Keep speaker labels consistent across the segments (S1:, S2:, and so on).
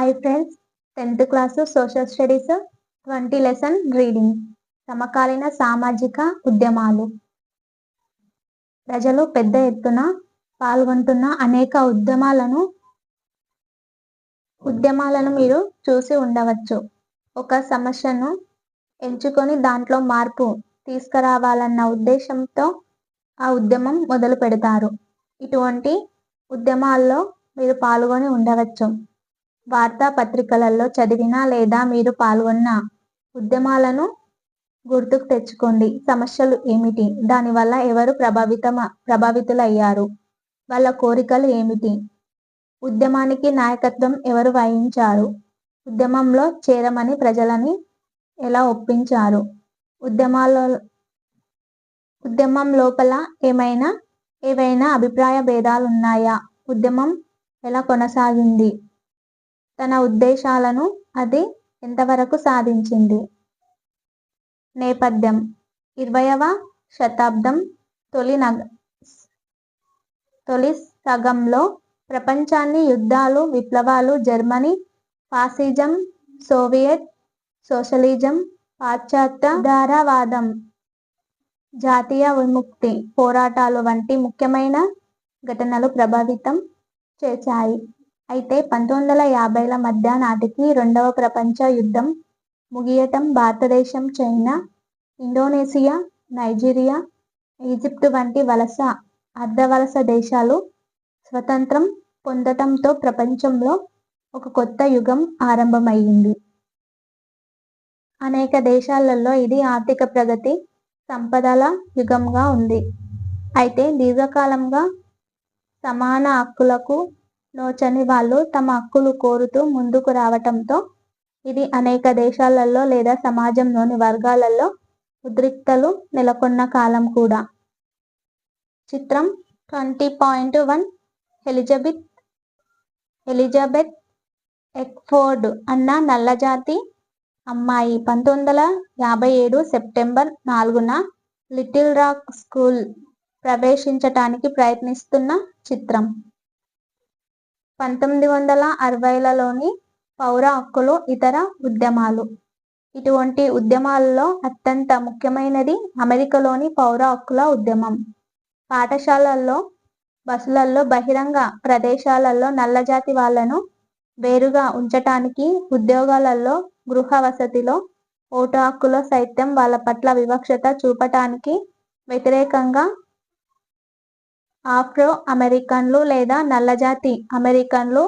S1: Hi friends, 10th class social studies 20 lesson reading. సమకాలీన సామాజిక ఉద్యమాలు. ప్రజలు పెద్ద ఎత్తున పాల్గొంటున్న అనేక ఉద్యమాలను మీరు చూసి ఉండవచ్చు. ఒక సమస్యను ఎంచుకొని దాంట్లో మార్పు తీసుకురావాలన్న ఉద్దేశంతో ఆ ఉద్యమం మొదలు పెడతారు. ఇటువంటి ఉద్యమాల్లో మీరు పాల్గొని ఉండవచ్చు. వార్తాపత్రికలలో చదివిన లేదా మీరు పాల్గొన్న ఉద్యమాలను గుర్తుకు తెచ్చుకోండి. సమస్యలు ఏమిటి? దానివల్ల ఎవరు ప్రభావితులయ్యారు? వాళ్ళ కోరికలు ఏమిటి? ఉద్యమానికి నాయకత్వం ఎవరు వహించారు? ఉద్యమంలో చేరమని ప్రజలని ఎలా ఒప్పించారు? ఉద్యమం లోపల ఏవైనా అభిప్రాయ భేదాలున్నాయా? ఉద్యమం ఎలా కొనసాగింది? తన ఉద్దేశాలను అది ఎంతవరకు సాధించింది? నేపథ్యం: 20వ శతాబ్దం తొలి సగంలో ప్రపంచాన్ని యుద్ధాలు, విప్లవాలు, జర్మనీ ఫాసిజం, సోవియట్ సోషలిజం, పాశ్చాత్య ఉదారవాదం, జాతీయ విముక్తి పోరాటాలు వంటి ముఖ్యమైన ఘటనలు ప్రభావితం చేశాయి. అయితే 1950ల మధ్య నాటికి రెండవ ప్రపంచ యుద్ధం ముగియటం భారతదేశం, చైనా, ఇండోనేషియా, నైజీరియా, ఈజిప్ట్ వంటి అర్ధవలస దేశాలు స్వతంత్రం పొందటంతో ప్రపంచంలో ఒక కొత్త యుగం ఆరంభమయ్యింది. అనేక దేశాలలో ఇది ఆర్థిక ప్రగతి, సంపదల యుగంగా ఉంది. అయితే దీర్ఘకాలంగా సమాన హక్కులకు నోచని వాళ్ళు తమ హక్కులు కోరుతూ ముందుకు రావటంతో ఇది అనేక దేశాలలో లేదా సమాజంలోని వర్గాలలో ఉద్రిక్తతలు నెలకొన్న కాలం కూడా. చిత్రం 20.1 ఎలిజబెత్ ఎక్ఫోర్డ్ అన్న నల్లజాతి అమ్మాయి 1957 సెప్టెంబర్ 4న లిటిల్ రాక్ స్కూల్ ప్రవేశించటానికి ప్రయత్నిస్తున్న చిత్రం. 1960లలోని పౌర హక్కులు, ఇతర ఉద్యమాలు. ఇటువంటి ఉద్యమాలలో అత్యంత ముఖ్యమైనది అమెరికాలోని పౌర హక్కుల ఉద్యమం. పాఠశాలల్లో, బస్సులలో, బహిరంగ ప్రదేశాలలో నల్లజాతి వాళ్లను వేరుగా ఉంచటానికి, ఉద్యోగాలలో, గృహ వసతిలో, ఓటు హక్కులో సైతం వాళ్ళ పట్ల వివక్షత చూపటానికి వ్యతిరేకంగా ఆఫ్రో అమెరికన్లు లేదా నల్లజాతి అమెరికన్లు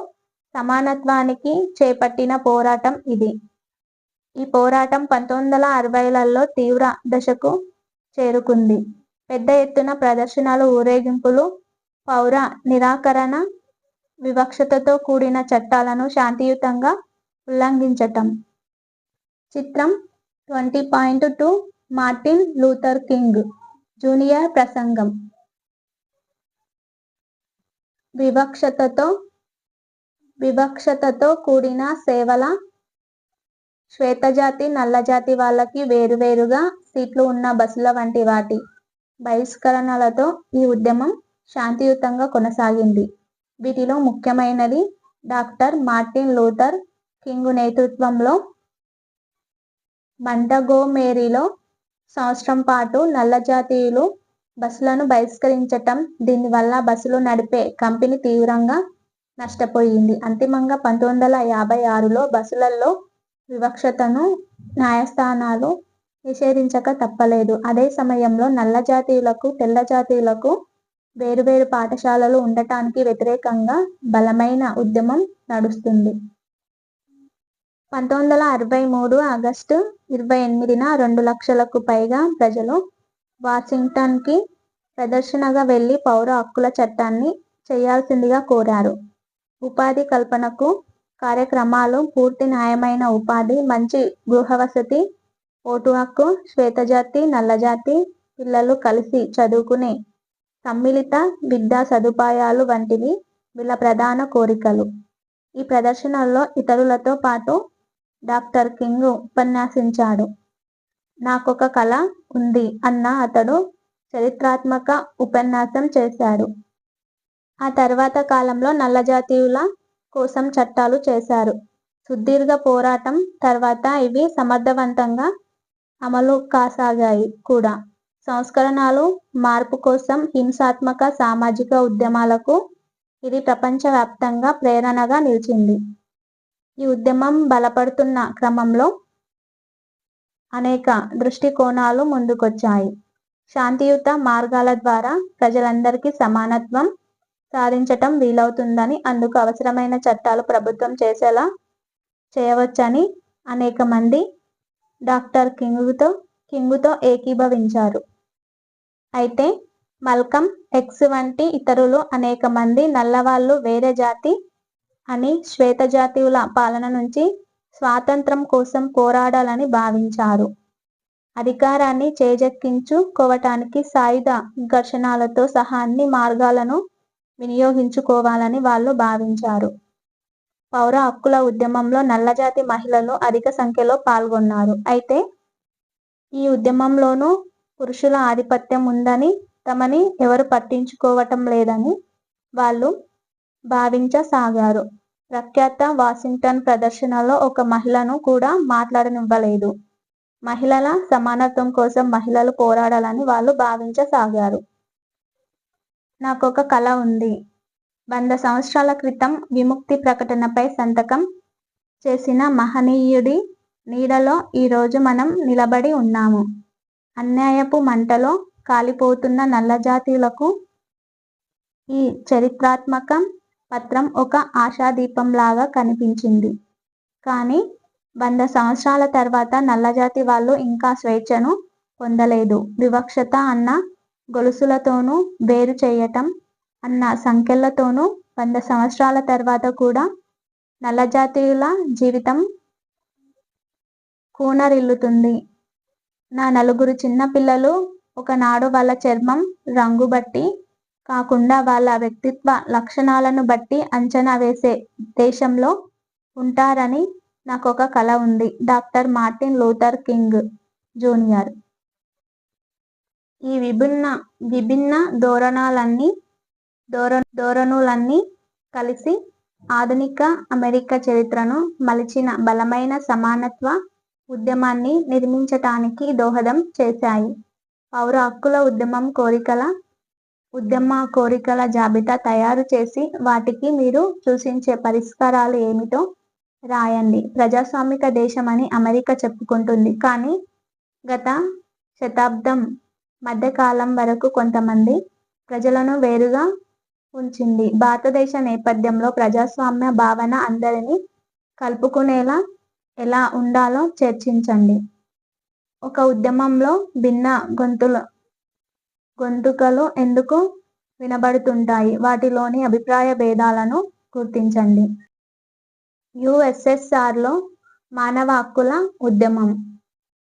S1: సమానత్వానికి చేపట్టిన పోరాటం ఇది. ఈ పోరాటం 1960లలో తీవ్ర దశకు చేరుకుంది. పెద్ద ఎత్తున ప్రదర్శనలు, ఊరేగింపులు, పౌర నిరాకరణ, వివక్షతతో కూడిన చట్టాలను శాంతియుతంగా ఉల్లంఘించటం. చిత్రం 20.2 మార్టిన్ లూథర్ కింగ్ జూనియర్ ప్రసంగం. వివక్షతతో కూడిన సేవల, శ్వేతజాతి, నల్లజాతి వాళ్లకి వేరువేరుగా సీట్లు ఉన్న బస్సుల వంటి వాటి బహిష్కరణలతో ఈ ఉద్యమం శాంతియుతంగా కొనసాగింది. వీటిలో ముఖ్యమైనది డాక్టర్ మార్టిన్ లూథర్ కింగ్ నేతృత్వంలో మంటగోమెరీలో సంవత్సరం పాటు నల్లజాతీయులు బస్సులను బహిష్కరించటం. దీనివల్ల బస్సులు నడిపే కంపెనీ తీవ్రంగా నష్టపోయింది. అంతిమంగా 1956లో బస్సులలో వివక్షతను న్యాయస్థానాలు నిషేధించక తప్పలేదు. అదే సమయంలో నల్లజాతీయులకు, తెల్లజాతీయులకు వేరువేరు పాఠశాలలు ఉండటానికి వ్యతిరేకంగా బలమైన ఉద్యమం నడుస్తుంది. 1963 ఆగస్టు 28న 2 లక్షలకు పైగా ప్రజలు వాషింగ్టన్కి ప్రదర్శనగా వెళ్లి పౌర హక్కుల చట్టాన్ని చేయాల్సిందిగా కోరారు. ఉపాధి కల్పనకు కార్యక్రమాలు, పూర్తి న్యాయమైన ఉపాధి, మంచి గృహవసతి, ఓటు హక్కు, శ్వేతజాతి, నల్లజాతి పిల్లలు కలిసి చదువుకునే సమ్మిళిత విద్యా సదుపాయాలు వంటివి వీళ్ళ ప్రధాన కోరికలు. ఈ ప్రదర్శనల్లో ఇతరులతో పాటు డాక్టర్ కింగ్ ఉపన్యాసించాడు. నాకొక కల ఉంది అన్న అతడు చరిత్రాత్మక ఉపన్యాసం చేశాడు. ఆ తర్వాత కాలంలో నల్లజాతీయుల కోసం చట్టాలు చేశారు. సుదీర్ఘ పోరాటం తర్వాత ఇవి సమర్థవంతంగా అమలు కాసాగాయి కూడా. సంస్కరణలు, మార్పు కోసం హింసాత్మక సామాజిక ఉద్యమాలకు ఇది ప్రపంచవ్యాప్తంగా ప్రేరణగా నిలిచింది. ఈ ఉద్యమం బలపడుతున్న క్రమంలో అనేక దృష్టికోణాలు ముందుకొచ్చాయి. శాంతియుత మార్గాల ద్వారా ప్రజలందరికీ సమానత్వం సాధించటం వీలవుతుందని, అందుకు అవసరమైన చట్టాలు ప్రభుత్వం చేసేలా చేయవచ్చని అనేక మంది డాక్టర్ కింగుతో ఏకీభవించారు. అయితే మల్కమ్ ఎక్స్ వంటి ఇతరులు అనేక మంది నల్లవాళ్లు వేరే జాతి అని, శ్వేతజాతీయుల పాలన నుంచి స్వాతంత్రం కోసం పోరాడాలని భావించారు. అధికారాన్ని చేజెక్కించుకోవటానికి సాయుధ ఘర్షణలతో సహా అన్ని మార్గాలను వినియోగించుకోవాలని వాళ్ళు భావించారు. పౌర హక్కుల ఉద్యమంలో నల్లజాతి మహిళలు అధిక సంఖ్యలో పాల్గొన్నారు. అయితే ఈ ఉద్యమంలోనూ పురుషుల ఆధిపత్యం ఉందని, తమని ఎవరు పట్టించుకోవటం లేదని వాళ్ళు భావించసాగారు. ప్రఖ్యాత వాషింగ్టన్ ప్రదర్శనలో ఒక మహిళను కూడా మాట్లాడనివ్వలేదు. మహిళల సమానత్వం కోసం మహిళలు పోరాడాలని వాళ్ళు భావించసాగారు. నాకొక కల ఉంది. 100 సంవత్సరాల క్రితం విముక్తి ప్రకటనపై సంతకం చేసిన మహనీయుడి నీడలో ఈరోజు మనం నిలబడి ఉన్నాము. అన్యాయపు మంటలో కాలిపోతున్న నల్లజాతీయులకు ఈ చరిత్రాత్మక పత్రం ఒక ఆశాదీపంలాగా కనిపించింది. కానీ 100 సంవత్సరాల తర్వాత నల్లజాతి వాళ్ళు ఇంకా స్వేచ్ఛను పొందలేదు. వివక్షత అన్న గొలుసులతోనూ, వేరు చేయటం అన్న సంకెళ్లతోనూ 100 సంవత్సరాల తర్వాత కూడా నల్లజాతీయుల జీవితం కూనరిల్లుతుంది. నా నలుగురు చిన్న పిల్లలు ఒకనాడు వాళ్ళ చర్మం రంగు బట్టి కాకుండా వాళ్ళ వ్యక్తిత్వ లక్షణాలను బట్టి అంచనా వేసే దేశంలో ఉంటారని నాకొక కల ఉంది. Doctor Martin Luther king junior. ఈ విభిన్న ధోరణులన్నీ కలిసి ఆధునిక అమెరికా చరిత్రను మలిచిన బలమైన సమానత్వ ఉద్యమాన్ని నిర్మించటానికి దోహదం చేశాయి. పౌర హక్కుల ఉద్యమ కోరికల జాబితా తయారు చేసి వాటికి మీరు సూచించే పరిష్కారాలు ఏమిటో రాయండి. ప్రజాస్వామిక దేశమని అమెరికా చెప్పుకుంటుంది. కానీ గత శతాబ్దం మధ్యకాలం వరకు కొంతమంది ప్రజలను వేరుగా ఉంచింది. భారతదేశ నేపథ్యంలో ప్రజాస్వామ్య భావన అందరినీ కలుపుకునేలా ఎలా ఉండాలో చర్చించండి. ఒక ఉద్యమంలో భిన్న గొంతుకలు ఎందుకు వినబడుతుంటాయి? వాటిలోని అభిప్రాయ భేదాలను గుర్తించండి. యుఎస్ఎస్ఆర్లో మానవ హక్కుల ఉద్యమం.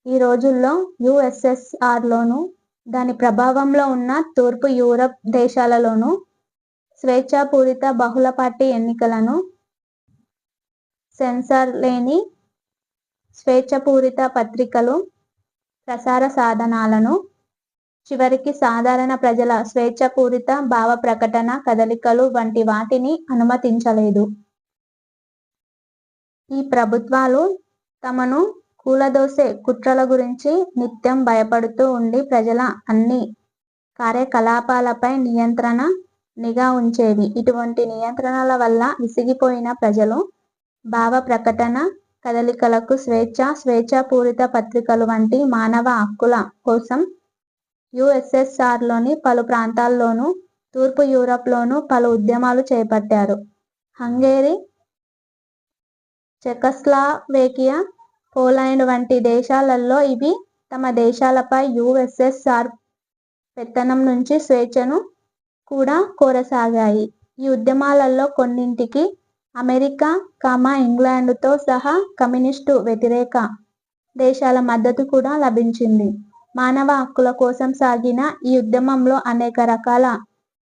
S1: ఈ రోజుల్లో యుఎస్ఎస్ఆర్లోనూ దాని ప్రభావంలో ఉన్న తూర్పు యూరప్ దేశాలలోనూ స్వేచ్ఛాపూరిత బహుళ పార్టీ ఎన్నికలను, సెన్సార్ లేని స్వేచ్ఛాపూరిత పత్రికలు, ప్రసార సాధనాలను, చివరికి సాధారణ ప్రజల స్వేచ్ఛాపూరిత భావ ప్రకటన, కదలికలు వంటి వాటిని అనుమతించలేదు. ఈ ప్రభుత్వాలు తమను కూలదోసే కుట్రల గురించి నిత్యం భయపడుతూ ఉండి ప్రజల అన్ని కార్యకలాపాలపై నిఘా ఉంచేవి. ఇటువంటి నియంత్రణల వల్ల విసిగిపోయిన ప్రజలు భావ ప్రకటన, కదలికలకు స్వేచ్ఛాపూరిత పత్రికలు వంటి మానవ హక్కుల కోసం యుఎస్ఎస్ఆర్లోని పలు ప్రాంతాల్లోనూ, తూర్పు యూరప్లోనూ పలు ఉద్యమాలు చేపట్టారు. హంగేరీ, చెకస్లావేకియా, పోలాండ్ వంటి దేశాలలో ఇవి తమ దేశాలపై యుఎస్ఎస్ఆర్ పెత్తనం నుంచి స్వేచ్ఛను కూడా కోరసాగాయి. ఈ ఉద్యమాలలో కొన్నింటికి అమెరికా, ఇంగ్లాండుతో సహా కమ్యూనిస్టు వ్యతిరేక దేశాల మద్దతు కూడా లభించింది. మానవ హక్కుల కోసం సాగిన ఈ ఉద్యమంలో అనేక రకాల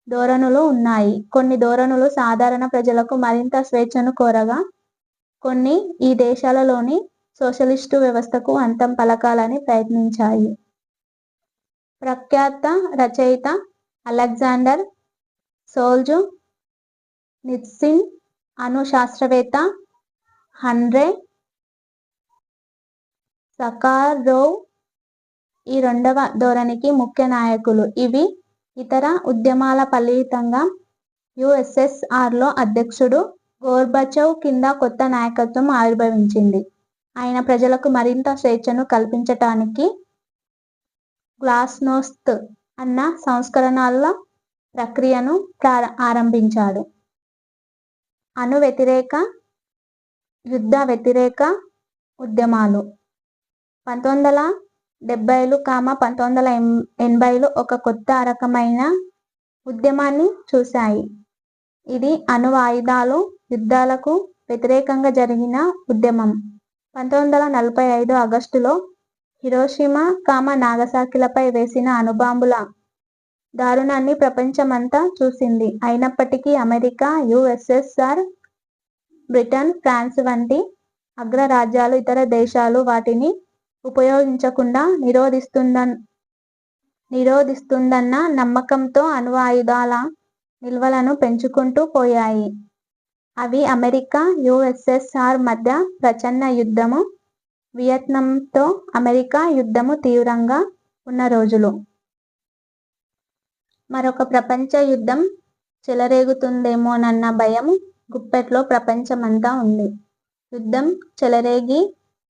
S1: ధోరణులు ఉన్నాయి. కొన్ని ధోరణులు సాధారణ ప్రజలకు మరింత స్వేచ్ఛను కోరగా, కొన్ని ఈ దేశాలలోని సోషలిస్టు వ్యవస్థకు అంతం పలకాలని ప్రయత్నించాయి. ప్రఖ్యాత రచయిత అలెగ్జాండర్ సోల్జునిత్సిన్, అణు శాస్త్రవేత్త హండ్రే సఖారోవ్ ఈ రెండవ ధోరణికి ముఖ్య నాయకులు. ఇవి ఇతర ఉద్యమాల ఫలితంగా యుఎస్ఎస్ఆర్లో అధ్యక్షుడు గోర్బచోవ్ కింద కొత్త నాయకత్వం ఆవిర్భవించింది. ఆయన ప్రజలకు మరింత స్వేచ్ఛను కల్పించటానికి గ్లాస్నోస్త్ అన్న సంస్కరణల ప్రక్రియను ఆరంభించాడు. అణు వ్యతిరేక, యుద్ధ వ్యతిరేక ఉద్యమాలు 1970లు, 1980లు ఒక కొత్త రకమైన ఉద్యమాన్ని చూశాయి. ఇది అణు ఆయుధాలు యుద్ధాలకు వ్యతిరేకంగా జరిగిన ఉద్యమం. 1945 ఆగస్టులో హిరోషిమా, నాగసాకిలపై వేసిన అణుబాంబుల దారుణాన్ని ప్రపంచమంతా చూసింది. అయినప్పటికీ అమెరికా, యుఎస్ఎస్ఆర్, బ్రిటన్, ఫ్రాన్స్ వంటి అగ్రరాజ్యాలు ఇతర దేశాలు వాటిని ఉపయోగించకుండా నిరోధిస్తుందన్న నమ్మకంతో అణు ఆయుధాల నిల్వలను పెంచుకుంటూ పోయాయి. అవి అమెరికా, యుఎస్ఎస్ఆర్ మధ్య ప్రచ్ఛన్న యుద్ధము, వియత్నాంతో అమెరికా యుద్ధము తీవ్రంగా ఉన్న రోజులు. మరొక ప్రపంచ యుద్ధం చెలరేగుతుందేమోనన్న భయం గుప్పెట్లో ప్రపంచమంతా ఉంది. యుద్ధం చెలరేగి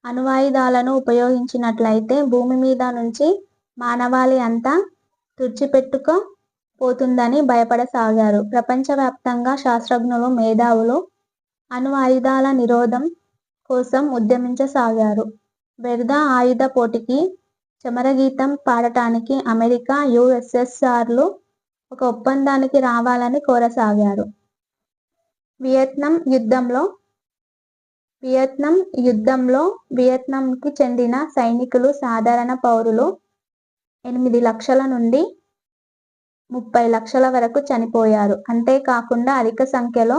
S1: అణ్వాయుధాలను ఉపయోగించినట్లయితే భూమి మీద నుంచి మానవాళి అంతా తుడిచిపెట్టుకు పోతుందని భయపడసాగారు. ప్రపంచవ్యాప్తంగా శాస్త్రజ్ఞులు, మేధావులు అణు ఆయుధాల నిరోధం కోసం ఉద్యమించసాగారు. వ్యర్థ ఆయుధ పోటీకి చమరగీతం పాడటానికి అమెరికా, యుఎస్ఎస్ఆర్లు ఒక ఒప్పందానికి రావాలని కోరసాగారు. వియత్నాం యుద్ధంలో వియత్నాంకి చెందిన సైనికులు, సాధారణ పౌరులు 8 లక్షల నుండి 30 లక్షల వరకు చనిపోయారు. అంతేకాకుండా అధిక సంఖ్యలో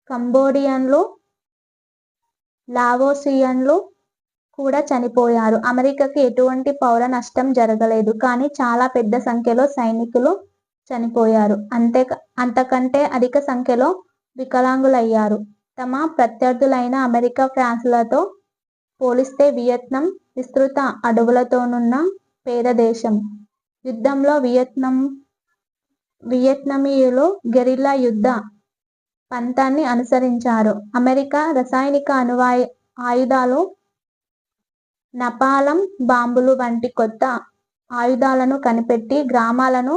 S1: కంబోడియన్లు, లావోసియన్లు కూడా చనిపోయారు. అమెరికాకి ఎటువంటి పౌర నష్టం జరగలేదు, కానీ చాలా పెద్ద సంఖ్యలో సైనికులు చనిపోయారు. అంతకంటే అధిక సంఖ్యలో వికలాంగులయ్యారు. తమ ప్రత్యర్థులైన అమెరికా, ఫ్రాన్స్లతో పోలిస్తే వియత్నాం విస్తృత అడవులతోనున్న పేద దేశం. యుద్ధంలో వియత్నామీయులు గెరిల్లా యుద్ధ పంథాన్ని అనుసరించారు. అమెరికా రసాయనిక ఆయుధాలు, నపాలం బాంబులు వంటి కొత్త ఆయుధాలను కనిపెట్టి గ్రామాలను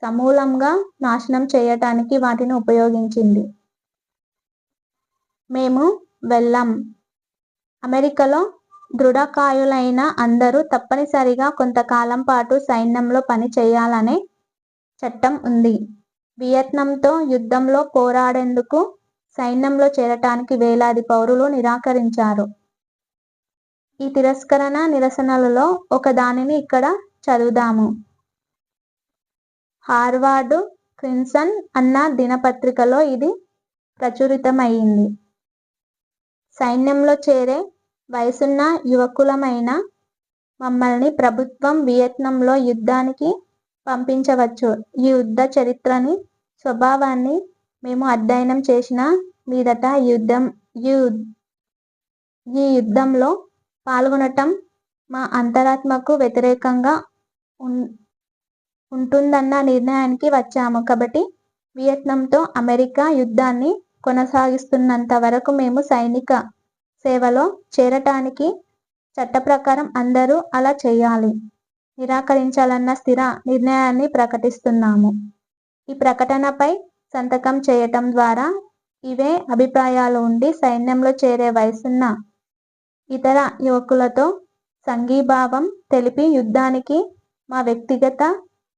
S1: సమూలంగా నాశనం చేయటానికి వాటిని ఉపయోగించింది. మేము వెళ్ళాం. అమెరికాలో దృఢకాయులైన అందరూ తప్పనిసరిగా కొంతకాలం పాటు సైన్యంలో పని చేయాలనే చట్టం ఉంది. వియత్నాంతో యుద్ధంలో పోరాడేందుకు సైన్యంలో చేరటానికి వేలాది పౌరులు నిరాకరించారు. ఈ తిరస్కరణ నిరసనలలో ఒకదానిని ఇక్కడ చదువుదాము. హార్వర్డ్ క్రిమ్సన్ అన్న దినపత్రికలో ఇది ప్రచురితమయింది. సైన్యంలో చేరే వయసున్న యువకులమైన మమ్మల్ని ప్రభుత్వం వియత్నాంలో యుద్ధానికి పంపించవచ్చు. ఈ యుద్ధ చరిత్రని, స్వభావాన్ని మేము అధ్యయనం చేసిన మీదట ఈ యుద్ధంలో పాల్గొనటం మా అంతరాత్మకు వ్యతిరేకంగా ఉంటుందన్న నిర్ణయానికి వచ్చాము. కాబట్టి వియత్నాంతో అమెరికా యుద్ధాన్ని కొనసాగిస్తున్నంత వరకు మేము సైనిక సేవలో చేరటానికి చట్టప్రకారం అందరూ అలా చేయాలి, నిరాకరించాలన్న స్థిర నిర్ణయాన్ని ప్రకటిస్తున్నాము. ఈ ప్రకటనపై సంతకం చేయటం ద్వారా ఇవే అభిప్రాయాలు ఉండి సైన్యంలో చేరే వయసున్న ఇతర యువకులతో సంఘీభావం తెలిపి యుద్ధానికి మా వ్యక్తిగత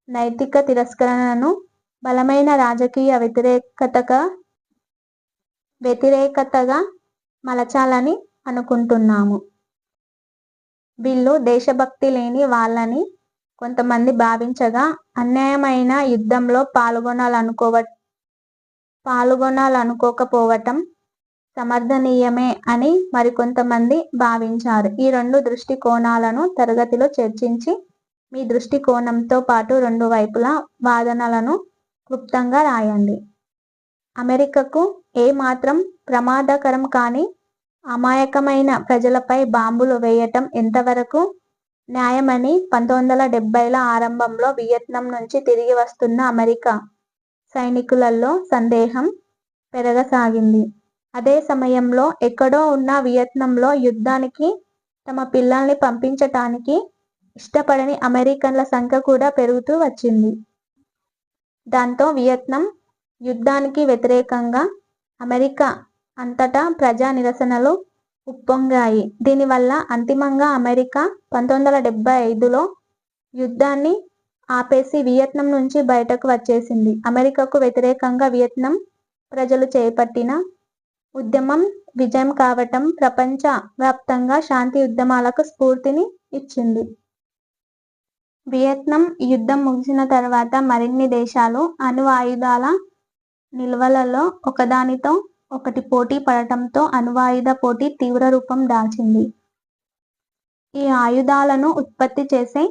S1: నైతిక తిరస్కరణను బలమైన రాజకీయ వ్యతిరేకతగా మలచాలని అనుకుంటున్నాము. వీళ్ళు దేశభక్తి లేని వాళ్ళని కొంతమంది భావించగా, అన్యాయమైన యుద్ధంలో పాల్గొనాలనుకోకపోవటం సమర్థనీయమే అని మరికొంతమంది భావించారు. ఈ రెండు దృష్టికోణాలను తరగతిలో చర్చించి మీ దృష్టికోణంతో పాటు రెండు వైపుల వాదనలను క్లుప్తంగా రాయండి. అమెరికాకు ఏమాత్రం ప్రమాదకరం కాని అమాయకమైన ప్రజలపై బాంబులు వేయటం ఎంతవరకు న్యాయమని 1970ల ఆరంభంలో వియత్నాం నుంచి తిరిగి వస్తున్న అమెరికా సైనికులలో సందేహం పెరగసాగింది. అదే సమయంలో ఎక్కడో ఉన్న వియత్నాంలో యుద్ధానికి తమ పిల్లల్ని పంపించటానికి ఇష్టపడని అమెరికన్ల సంఖ్య కూడా పెరుగుతూ వచ్చింది. దాంతో వియత్నాం యుద్ధానికి వ్యతిరేకంగా అమెరికా అంతటా ప్రజా నిరసనలు ఉప్పొంగాయి. దీనివల్ల అంతిమంగా అమెరికా 1975లో యుద్ధాన్ని ఆపేసి వియత్నాం నుంచి బయటకు వచ్చేసింది. అమెరికాకు వ్యతిరేకంగా వియత్నాం ప్రజలు చేపట్టిన ఉద్యమం విజయం కావటం ప్రపంచ వ్యాప్తంగా శాంతి ఉద్యమాలకు స్ఫూర్తిని ఇచ్చింది. వియత్నాం యుద్ధం ముగిసిన తర్వాత మరిన్ని దేశాలు అణు ఆయుధాల నిల్వలలో ఒకదానితో ఒకటి పోటీ పడటంతో అణ్వాయుధ పోటీ తీవ్ర రూపం దాల్చింది. ఈ ఆయుధాలను ఉత్పత్తి చేసే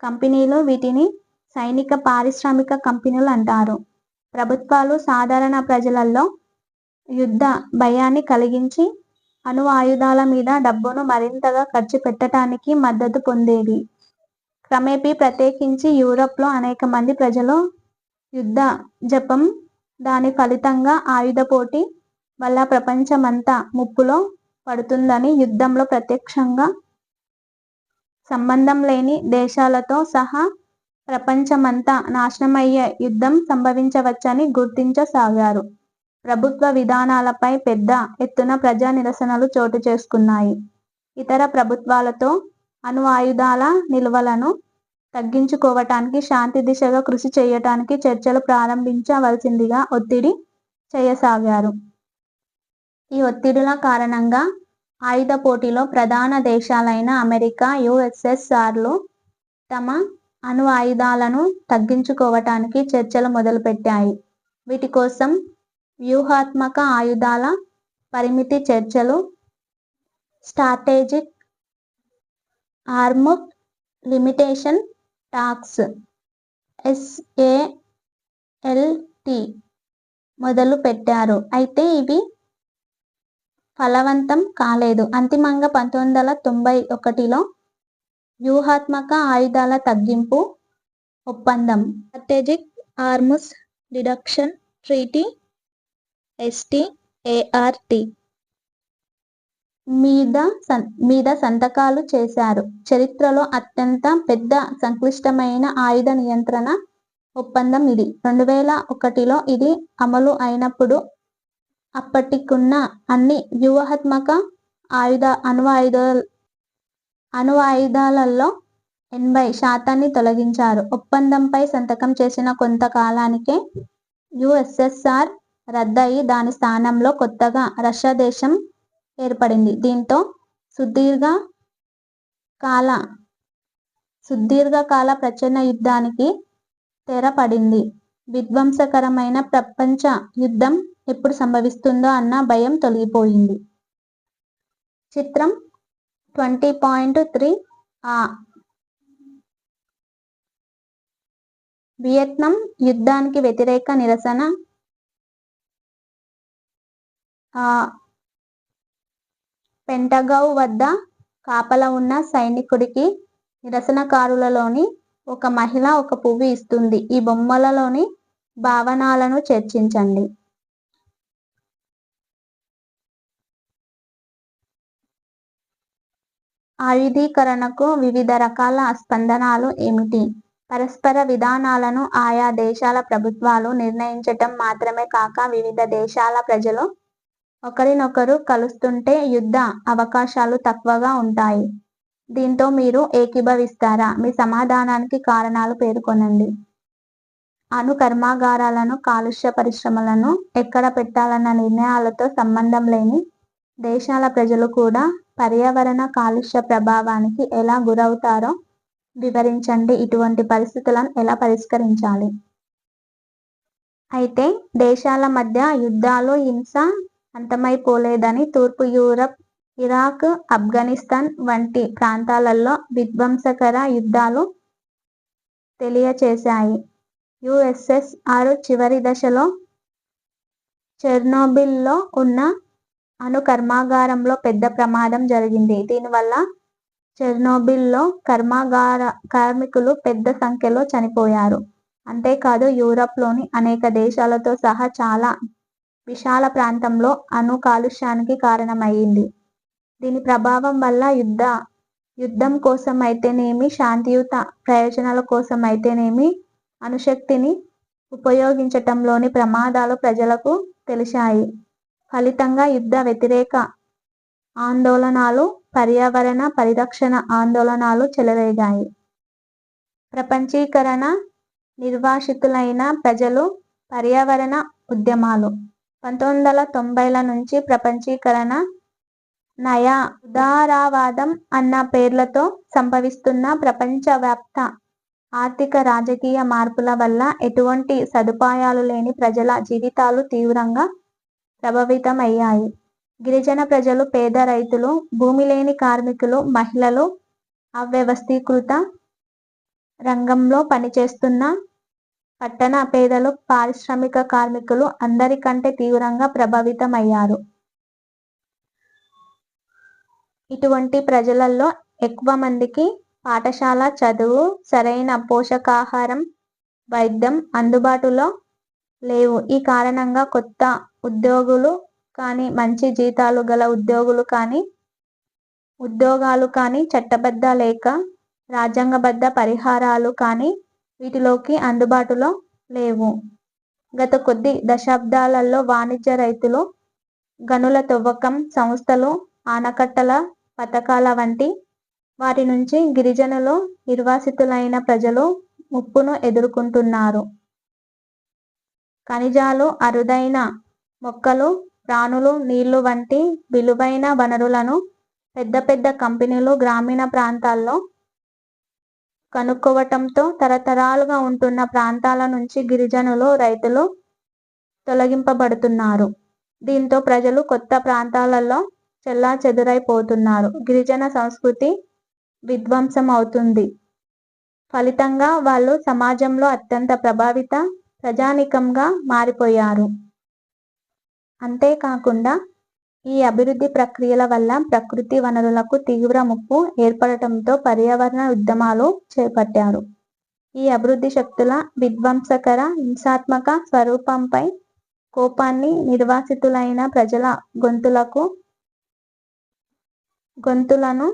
S1: కంపెనీలు వీటిని సైనిక పారిశ్రామిక కంపెనీలు అంటారు. ప్రభుత్వాలు సాధారణ ప్రజలలో యుద్ధ భయాన్ని కలిగించి అణు ఆయుధాల మీద డబ్బును మరింతగా ఖర్చు పెట్టడానికి మద్దతు పొందేవి. క్రమేపీ ప్రత్యేకించి యూరప్లో అనేక మంది ప్రజలు యుద్ధ జపం దాని ఫలితంగా ఆయుధ పోటీ వల్ల ప్రపంచమంతా ముప్పులో పడుతుందని యుద్ధంలో ప్రత్యక్షంగా సంబంధం లేని దేశాలతో సహా ప్రపంచమంతా నాశనమయ్యే యుద్ధం సంభవించవచ్చని గుర్తించసాగారు. ప్రభుత్వ విధానాలపై పెద్ద ఎత్తున ప్రజా నిరసనలు చోటు చేసుకున్నాయి. ఇతర ప్రభుత్వాలతో అణు ఆయుధాల నిల్వలను తగ్గించుకోవటానికి శాంతి దిశగా కృషి చేయటానికి చర్చలు ప్రారంభించవలసిందిగా ఒత్తిడి చేయసాగారు. ఈ ఒత్తిడుల కారణంగా ఆయుధ పోటీలో ప్రధాన దేశాలైన అమెరికా, యుఎస్ఎస్ఆర్లు తమ అణు ఆయుధాలను తగ్గించుకోవటానికి చర్చలు మొదలుపెట్టాయి. వీటి కోసం వ్యూహాత్మక ఆయుధాల పరిమితి చర్చలు, strategic arms limitation talks (SALT) మొదలు పెట్టారు. అయితే ఇవి ఫలవంతం కాలేదు. అంతిమంగా 1991లో వ్యూహాత్మక ఆయుధాల తగ్గింపు ఒప్పందం strategic arms reduction treaty (START) మీద సంతకాలు చేశారు. చరిత్రలో అత్యంత పెద్ద సంక్లిష్టమైన ఆయుధ నియంత్రణ ఒప్పందం ఇది. 2001లో ఇది అమలు అయినప్పుడు అప్పటికున్న అన్ని వ్యూహాత్మక అణు ఆయుధాలలో 80% తొలగించారు. ఒప్పందంపై సంతకం చేసిన కొంత కాలానికే యుఎస్ఎస్ఆర్ రద్దయి దాని స్థానంలో కొత్తగా రష్యా దేశం ఏర్పడింది. దీంతో సుదీర్ఘకాల ప్రచ్ఛన్న యుద్ధానికి తెర పడింది. విధ్వంసకరమైన ప్రపంచ యుద్ధం ఎప్పుడు సంభవిస్తుందో అన్న భయం తొలగిపోయింది. చిత్రం 20.3 వియత్నాం యుద్ధానికి వ్యతిరేక నిరసన పెంటగౌ వద్ద కాపలా ఉన్న సైనికుడికి నిరసనకారులలోని ఒక మహిళ ఒక పువ్వు ఇస్తుంది. ఈ బొమ్మలలోని భావనలను చర్చించండి. ఆయుధీకరణకు వివిధ రకాల స్పందనలు ఏమిటి? పరస్పర విధానాలను ఆయా దేశాల ప్రభుత్వాలు నిర్ణయించటం మాత్రమే కాక వివిధ దేశాల ప్రజలు ఒకరినొకరు కలుస్తుంటే యుద్ధ అవకాశాలు తక్కువగా ఉంటాయి. దీంతో మీరు ఏకీభవిస్తారా? మీ సమాధానానికి కారణాలు పేర్కొనండి. అణు కర్మాగారాలను, కాలుష్య పరిశ్రమలను ఎక్కడ పెట్టాలన్న నిర్ణయాలతో సంబంధం లేని దేశాల ప్రజలు కూడా పర్యావరణ కాలుష్య ప్రభావానికి ఎలా గురవుతారో వివరించండి. ఇటువంటి పరిస్థితులను ఎలా పరిష్కరించాలి? అయితే దేశాల మధ్య యుద్ధాలు, హింస అంతమైపోలేదని తూర్పు యూరప్, ఇరాక్, ఆఫ్ఘనిస్తాన్ వంటి ప్రాంతాలలో విధ్వంసకర యుద్ధాలు తెలియచేశాయి. యుఎస్ఎస్ఆర్ చివరి దశలో చెర్నోబిల్లో ఉన్న అణు కర్మాగారంలో పెద్ద ప్రమాదం జరిగింది. దీనివల్ల చెర్నోబిల్లో కర్మాగార కార్మికులు పెద్ద సంఖ్యలో చనిపోయారు. అంతేకాదు యూరప్లోని అనేక దేశాలతో సహా చాలా విశాల ప్రాంతంలో అణు కాలుష్యానికి కారణమయ్యింది. దీని ప్రభావం వల్ల యుద్ధం కోసం అయితేనేమి, శాంతియుత ప్రయోజనాల కోసం అయితేనేమి అణుశక్తిని ఉపయోగించటంలోని ప్రమాదాలు ప్రజలకు తెలిశాయి. ఫలితంగా యుద్ధ వ్యతిరేక ఆందోళనలు, పర్యావరణ పరిరక్షణ ఆందోళనలు చెలరేగాయి. ప్రపంచీకరణ, నిర్వాసితులైన ప్రజలు, పర్యావరణ ఉద్యమాలు 1990ల నుంచి ప్రపంచీకరణ, నయా ఉదారవాదం అన్న పేర్లతో సంభవిస్తున్న ప్రపంచవ్యాప్త ఆర్థిక రాజకీయ మార్పుల వల్ల ఎటువంటి సదుపాయాలు లేని ప్రజల జీవితాలు తీవ్రంగా ప్రభావితమయ్యాయి. గిరిజన ప్రజలు, పేద రైతులు, భూమి లేని కార్మికులు, మహిళలు, అవ్యవస్థీకృత రంగంలో పనిచేస్తున్న పట్టణ పేదలు, పారిశ్రామిక కార్మికులు అందరికంటే తీవ్రంగా ప్రభావితమయ్యారు. ఇటువంటి ప్రజలలో ఎక్కువ మందికి పాఠశాల చదువు, సరైన పోషకాహారం, వైద్యం అందుబాటులో లేవు. ఈ కారణంగా కొత్త ఉద్యోగులు కానీ, మంచి జీతాలు గల ఉద్యోగాలు కానీ, చట్టబద్ధ లేక రాజ్యాంగబద్ధ పరిహారాలు కానీ వీటిలోకి అందుబాటులో లేవు. గత కొద్ది దశాబ్దాలలో వాణిజ్య రైతులు, గనుల తవ్వకం సంస్థలు, ఆనకట్టల పథకాల వంటి వాటి నుంచి గిరిజనులు, నిర్వాసితులైన ప్రజలు ముప్పును ఎదుర్కొంటున్నారు. ఖనిజాలు, అరుదైన మొక్కలు, ప్రాణులు, నీళ్లు వంటి విలువైన వనరులను పెద్ద పెద్ద కంపెనీలు గ్రామీణ ప్రాంతాల్లో కనుక్కోవటంతో తరతరాలుగా ఉంటున్న ప్రాంతాల నుంచి గిరిజనులు, రైతులు తొలగింపబడుతున్నారు. దీంతో ప్రజలు కొత్త ప్రాంతాలలో చెల్లాచెదురైపోతున్నారు. గిరిజన సంస్కృతి విధ్వంసం అవుతుంది. ఫలితంగా వాళ్ళు సమాజంలో అత్యంత ప్రభావిత ప్రజానీకంగా మారిపోయారు. అంతేకాకుండా ఈ అభివృద్ధి ప్రక్రియల వల్ల ప్రకృతి వనరులకు తీవ్ర ముప్పు ఏర్పడటంతో పర్యావరణ ఉద్యమాలు చేపట్టారు. ఈ అభివృద్ధి శక్తుల విధ్వంసకర, హింసాత్మక స్వరూపంపై కోపాన్ని నిర్వాసితులైన ప్రజల గొంతులను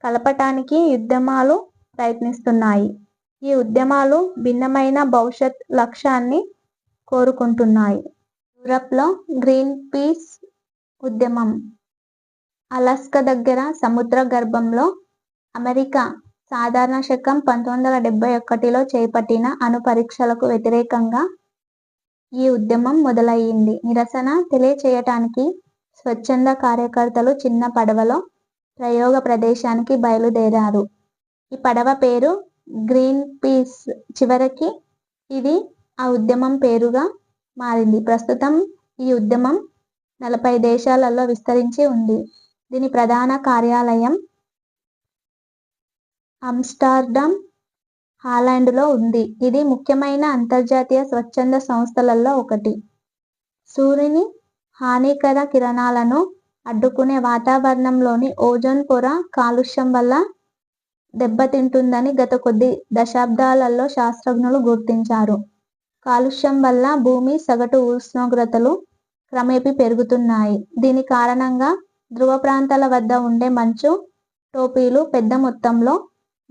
S1: కలపటానికి ఉద్యమాలు ప్రయత్నిస్తున్నాయి. ఈ ఉద్యమాలు భిన్నమైన భవిష్యత్ లక్ష్యాన్ని కోరుకుంటున్నాయి. యూరప్లో గ్రీన్ పీస్ ఉద్యమం. అలాస్కా దగ్గర సముద్ర గర్భంలో అమెరికా సాధారణ శకం 1971లో చేపట్టిన అణు పరీక్షలకు వ్యతిరేకంగా ఈ ఉద్యమం మొదలయ్యింది. నిరసన తెలియచేయటానికి స్వచ్ఛంద కార్యకర్తలు చిన్న పడవలో ప్రయోగ ప్రదేశానికి బయలుదేరారు. ఈ పడవ పేరు గ్రీన్ పీస్. చివరికి ఇది ఆ ఉద్యమం పేరుగా మారింది. ప్రస్తుతం ఈ ఉద్యమం 40 దేశాలలో విస్తరించి ఉంది. దీని ప్రధాన కార్యాలయం ఆమ్స్టర్డామ్, హాలాండ్లో ఉంది. ఇది ముఖ్యమైన అంతర్జాతీయ స్వచ్ఛంద సంస్థలలో ఒకటి. సూర్యుని హానికర కిరణాలను అడ్డుకునే వాతావరణంలోని ఓజోన్ పొర కాలుష్యం వల్ల దెబ్బతింటుందని గత కొద్ది దశాబ్దాలలో శాస్త్రజ్ఞులు గుర్తించారు. కాలుష్యం వల్ల భూమి సగటు ఉష్ణోగ్రతలు క్రమేపీ పెరుగుతున్నాయి. దీని కారణంగా ధ్రువ ప్రాంతాల వద్ద ఉండే మంచు టోపీలు పెద్ద మొత్తంలో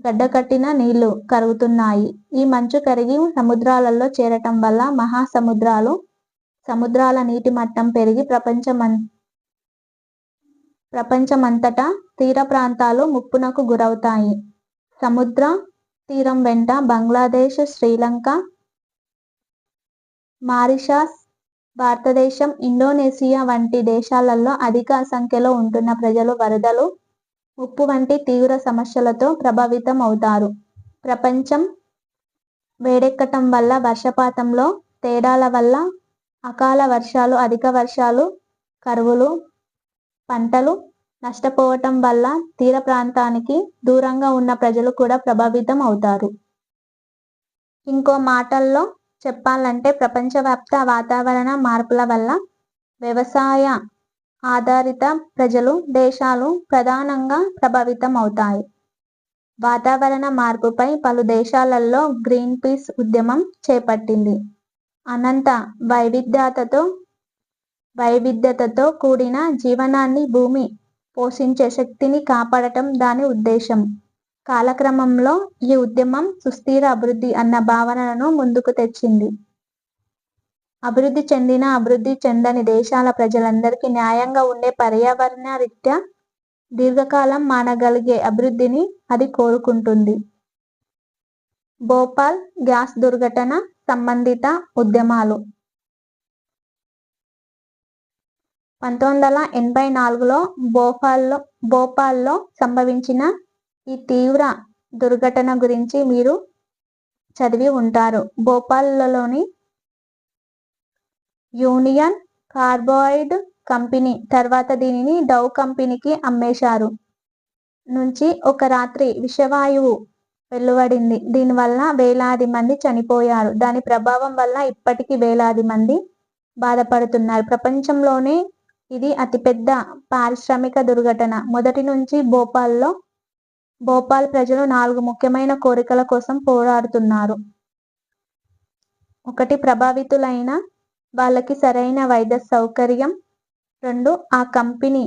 S1: గడ్డకట్టిన నీళ్లు కరుగుతున్నాయి. ఈ మంచు కరిగి సముద్రాలలో చేరటం వల్ల మహాసముద్రాలు, సముద్రాల నీటి మట్టం పెరిగి ప్రపంచమంతటా తీర ప్రాంతాలు ముప్పునకు గురవుతాయి. సముద్ర తీరం వెంట బంగ్లాదేశ్, శ్రీలంక, మారిషస్, భారతదేశం, ఇండోనేషియా వంటి దేశాలలో అధిక సంఖ్యలో ఉంటున్న ప్రజలు వరదలు, ముప్పు వంటి తీవ్ర సమస్యలతో ప్రభావితం అవుతారు. ప్రపంచం వేడెక్కటం వల్ల, వర్షపాతంలో తేడాల వల్ల అకాల వర్షాలు, అధిక వర్షాలు, కరువులు, పంటలు నష్టపోవటం వల్ల తీర ప్రాంతానికి దూరంగా ఉన్న ప్రజలు కూడా ప్రభావితం అవుతారు. ఇంకో మాటల్లో చెప్పాలంటే ప్రపంచవ్యాప్త వాతావరణ మార్పుల వల్ల వ్యవసాయ ఆధారిత ప్రజలు దేశాలు ప్రధానంగా ప్రభావితం అవుతాయి. వాతావరణ మార్పుపై పలు దేశాలలో గ్రీన్ పీస్ ఉద్యమం చేపట్టింది. అనంత వైవిధ్యతతో కూడిన జీవనాన్ని, భూమి పోషించే శక్తిని కాపాడటం దాని ఉద్దేశం. కాలక్రమంలో ఈ ఉద్యమం సుస్థిర అభివృద్ధి అన్న భావనను ముందుకు తెచ్చింది. అభివృద్ధి చెందిన, అభివృద్ధి చెందని దేశాల ప్రజలందరికీ న్యాయంగా ఉండే, పర్యావరణ రీత్యా దీర్ఘకాలం మానగలిగే అభివృద్ధిని అది కోరుకుంటుంది. భోపాల్ గ్యాస్ దుర్ఘటన సంబంధిత ఉద్యమాలు 1984లో భోపాల్లో సంభవించిన ఈ తీవ్ర దుర్ఘటన గురించి మీరు చదివి ఉంటారు. భోపాల్లోని యూనియన్ కార్బైడ్ కంపెనీ తర్వాత దీనిని డౌ కంపెనీకి అమ్మేశారు. నుంచి ఒక రాత్రి విషవాయువు వెలువడింది. దీనివల్ల వేలాది మంది చనిపోయారు. దాని ప్రభావం వల్ల ఇప్పటికీ వేలాది మంది బాధపడుతున్నారు. ప్రపంచంలోనే ఇది అతిపెద్ద పారిశ్రామిక దుర్ఘటన. మొదటి నుంచి భోపాల్ ప్రజలు 4 ముఖ్యమైన కోరికల కోసం పోరాడుతున్నారు. 1. ప్రభావితులైన వాళ్ళకి సరైన వైద్య సౌకర్యం. 2. ఆ కంపెనీ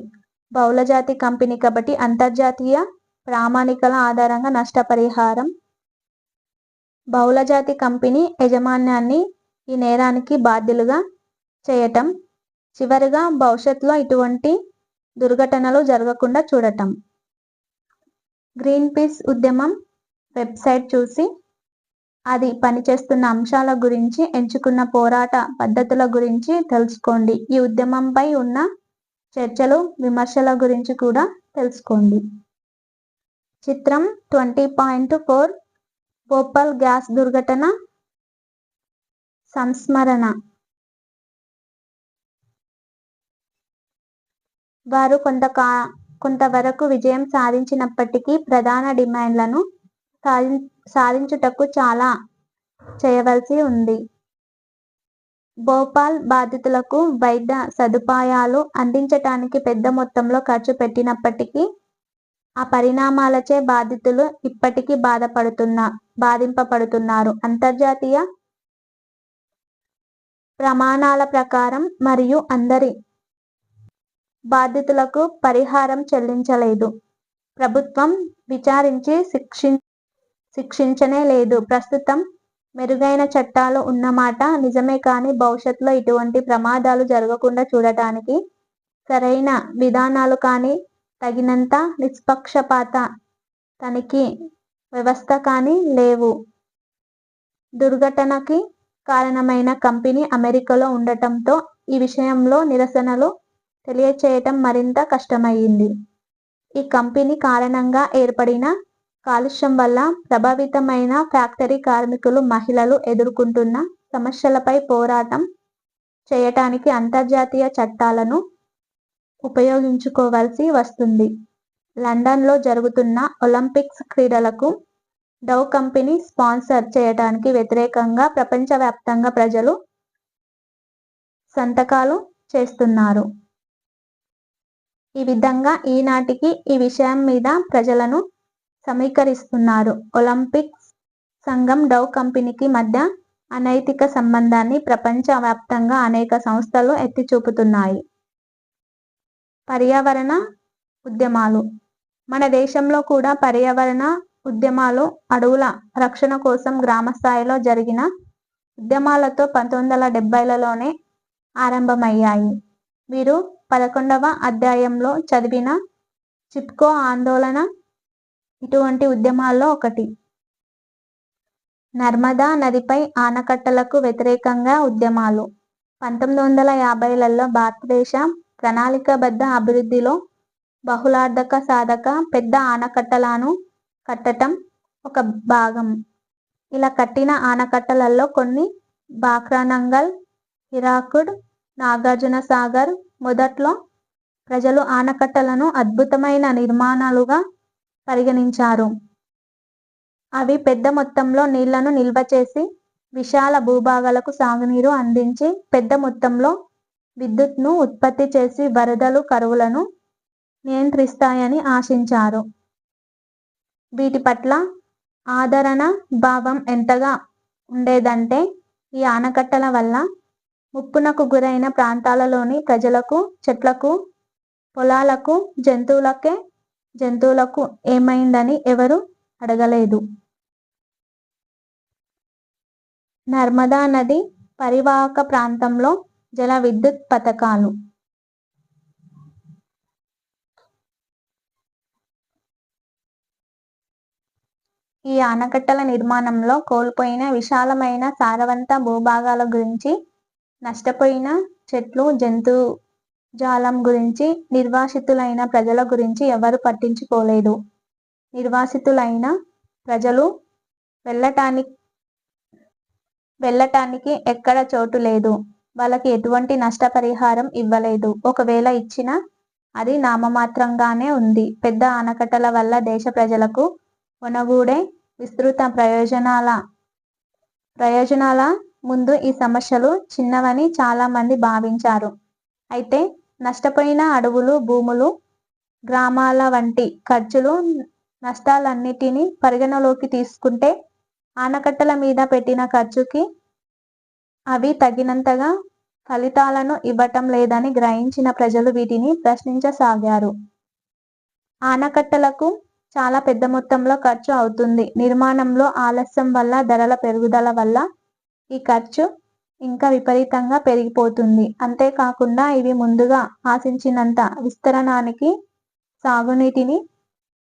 S1: బహుళజాతి కంపెనీ కాబట్టి అంతర్జాతీయ ప్రామాణికల ఆధారంగా నష్టపరిహారం. బహుళజాతి కంపెనీ యాజమాన్యాన్ని ఈ నేరానికి బాధ్యులుగా చేయటం. చివరగా భవిష్యత్తులో ఇటువంటి దుర్ఘటనలు జరగకుండా చూడటం. గ్రీన్ పీస్ ఉద్యమం వెబ్సైట్ చూసి అది పనిచేస్తున్న అంశాల గురించి, ఎంచుకున్న పోరాట పద్ధతుల గురించి తెలుసుకోండి. ఈ ఉద్యమంపై ఉన్న చర్చలు, విమర్శల గురించి కూడా తెలుసుకోండి. చిత్రం 20.4 భోపాల్ గ్యాస్ దుర్ఘటన సంస్మరణ. వారు కొంతవరకు విజయం సాధించినప్పటికీ ప్రధాన డిమాండ్లను సాధించుటకు చాలా చేయవలసి ఉంది. భోపాల్ బాధితులకు వైద్య సదుపాయాలు అందించటానికి పెద్ద మొత్తంలో ఖర్చు పెట్టినప్పటికీ ఆ పరిణామాలచే బాధితులు ఇప్పటికీ బాధింపబడుతున్నారు. అంతర్జాతీయ ప్రమాణాల ప్రకారం మరియు అందరి బాధితులకు పరిహారం చెల్లించలేదు. ప్రభుత్వం విచారించి శిక్షించనే లేదు. ప్రస్తుతం మెరుగైన చట్టాలు ఉన్నమాట నిజమే కానీ భవిష్యత్తులో ఇటువంటి ప్రమాదాలు జరగకుండా చూడటానికి సరైన విధానాలు కానీ, తగినంత నిష్పక్షపాత తనిఖీ వ్యవస్థ కానీ లేవు. దుర్ఘటనకి కారణమైన కంపెనీ అమెరికాలో ఉండటంతో ఈ విషయంలో నిరసనలు తెలియచేయటం మరింత కష్టమయ్యింది. ఈ కంపెనీ కారణంగా ఏర్పడిన కాలుష్యం వల్ల ప్రభావితమైన ఫ్యాక్టరీ కార్మికులు, మహిళలు ఎదుర్కొంటున్న సమస్యలపై పోరాటం చేయటానికి అంతర్జాతీయ చట్టాలను ఉపయోగించుకోవాల్సి వస్తుంది. లండన్లో జరుగుతున్న ఒలింపిక్స్ క్రీడలకు డౌ కంపెనీ స్పాన్సర్ చేయటానికి వ్యతిరేకంగా ప్రపంచవ్యాప్తంగా ప్రజలు సంతకాలు చేస్తున్నారు. ఈ విధంగా ఈనాటికి ఈ విషయం మీద ప్రజలను సమీకరిస్తున్నారు. ఒలింపిక్స్ సంఘం డౌ కంపెనీకి మధ్య అనైతిక సంబంధాన్ని ప్రపంచ వ్యాప్తంగా అనేక సంస్థలు ఎత్తి చూపుతున్నాయి. పర్యావరణ ఉద్యమాలు. మన దేశంలో కూడా పర్యావరణ ఉద్యమాలు, అడవుల రక్షణ కోసం గ్రామ స్థాయిలో జరిగిన ఉద్యమాలతో 1970లలోనే ఆరంభమయ్యాయి. వీరు 11వ అధ్యాయంలో చదివిన చిప్కో ఆందోళన ఇటువంటి ఉద్యమాల్లో ఒకటి. నర్మదా నదిపై ఆనకట్టలకు వ్యతిరేకంగా ఉద్యమాలు. 1950లలో భారతదేశ ప్రణాళికాబద్ధ అభివృద్ధిలో బహుళార్థక సాధక పెద్ద ఆనకట్టలను కట్టటం ఒక భాగం. ఇలా కట్టిన ఆనకట్టలలో కొన్ని బాక్రానంగల్, హీరాకుడ్, నాగార్జున సాగర్. మొదట్లో ప్రజలు ఆనకట్టలను అద్భుతమైన నిర్మాణాలుగా పరిగణించారు. అవి పెద్ద మొత్తంలో నీళ్లను నిల్వ చేసి విశాల భూభాగాలకు సాగునీరు అందించి పెద్ద మొత్తంలో విద్యుత్ను ఉత్పత్తి చేసి వరదలు, కరువులను నియంత్రిస్తాయని ఆశించారు. వీటి పట్ల ఆదరణ భావం ఎంతగా ఉండేదంటే ఈ ఆనకట్టల వల్ల ముప్పునకు గురైన ప్రాంతాలలోని ప్రజలకు, చెట్లకు, పొలాలకు, జంతువులకు ఏమైందని ఎవరు అడగలేదు. నర్మదా నది పరివాహక ప్రాంతంలో జల విద్యుత్ పథకాలు. ఈ ఆనకట్టల నిర్మాణంలో కోల్పోయిన విశాలమైన సారవంత భూభాగాల గురించి, నష్టపోయిన చెట్లు, జంతుజాలం గురించి, నిర్వాసితులైన ప్రజల గురించి ఎవరు పట్టించుకోలేదు. నిర్వాసితులైన ప్రజలు వెళ్ళటానికి ఎక్కడ చోటు లేదు. వాళ్ళకి ఎటువంటి నష్టపరిహారం ఇవ్వలేదు. ఒకవేళ ఇచ్చినా అది నామమాత్రంగానే ఉంది. పెద్ద ఆనకట్టల వల్ల దేశ ప్రజలకు ఒనగూడే విస్తృత ప్రయోజనాల ముందు ఈ సమస్యలు చిన్నవని చాలా మంది భావించారు. అయితే నష్టపోయిన అడవులు, భూములు, గ్రామాల వంటి ఖర్చులు, నష్టాలన్నిటినీ పరిగణలోకి తీసుకుంటే ఆనకట్టల మీద పెట్టిన ఖర్చుకి అవి తగినంతగా ఫలితాలను ఇవ్వటం లేదని గ్రహించిన ప్రజలు వీటిని ప్రశ్నించసాగారు. ఆనకట్టలకు చాలా పెద్ద మొత్తంలో ఖర్చు అవుతుంది. నిర్మాణంలో ఆలస్యం వల్ల, ధరల పెరుగుదల వల్ల ఈ ఖర్చు ఇంకా విపరీతంగా పెరిగిపోతుంది. అంతేకాకుండా ఇవి ముందుగా ఆశించినంత విస్తీర్ణానికి సాగునీటిని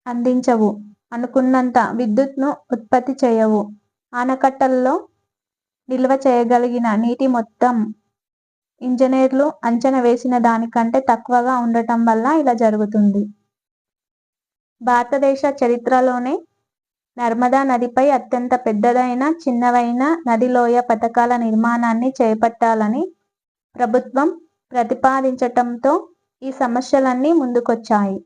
S1: అందించవు, అనుకున్నంత విద్యుత్ను ఉత్పత్తి చేయవు. ఆనకట్టల్లో నిల్వ చేయగలిగిన నీటి మొత్తం ఇంజనీర్లు అంచనా వేసిన దానికంటే తక్కువగా ఉండటం వల్ల ఇలా జరుగుతుంది. భారతదేశ చరిత్రలోనే నర్మదా నదిపై అత్యంత పెద్దదైన, చిన్నవైన నదీలోయ పథకాల నిర్మాణాన్ని చేపట్టాలని ప్రభుత్వం ప్రతిపాదించటంతో ఈ సమస్యలన్నీ ముందుకొచ్చాయి.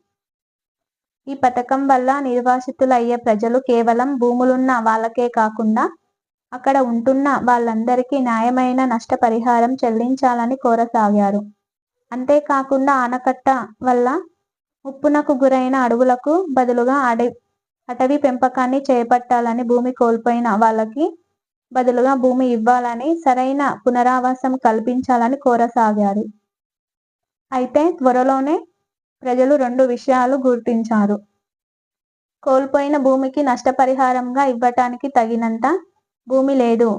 S1: ఈ పథకం వల్ల నిర్వాసితులయ్యే ప్రజలు కేవలం భూములున్న వాళ్ళకే కాకుండా అక్కడ ఉంటున్న వాళ్ళందరికీ న్యాయమైన నష్టపరిహారం చెల్లించాలని కోరసాగారు. అంతేకాకుండా ఆనకట్ట వల్ల ముప్పునకు గురైన అడవులకు బదులుగా అటవీ పెంపకాన్ని చేపట్టాలని, భూమి కోల్పోయిన వాళ్ళకి బదులుగా భూమి ఇవ్వాలని, సరైన పునరావాసం కల్పించాలని కోరసాగారు. అయితే త్వరలోనే ప్రజలు 2 విషయాలు గుర్తించారు. కోల్పోయిన భూమికి నష్టపరిహారంగా ఇవ్వటానికి తగినంత భూమి లేదు.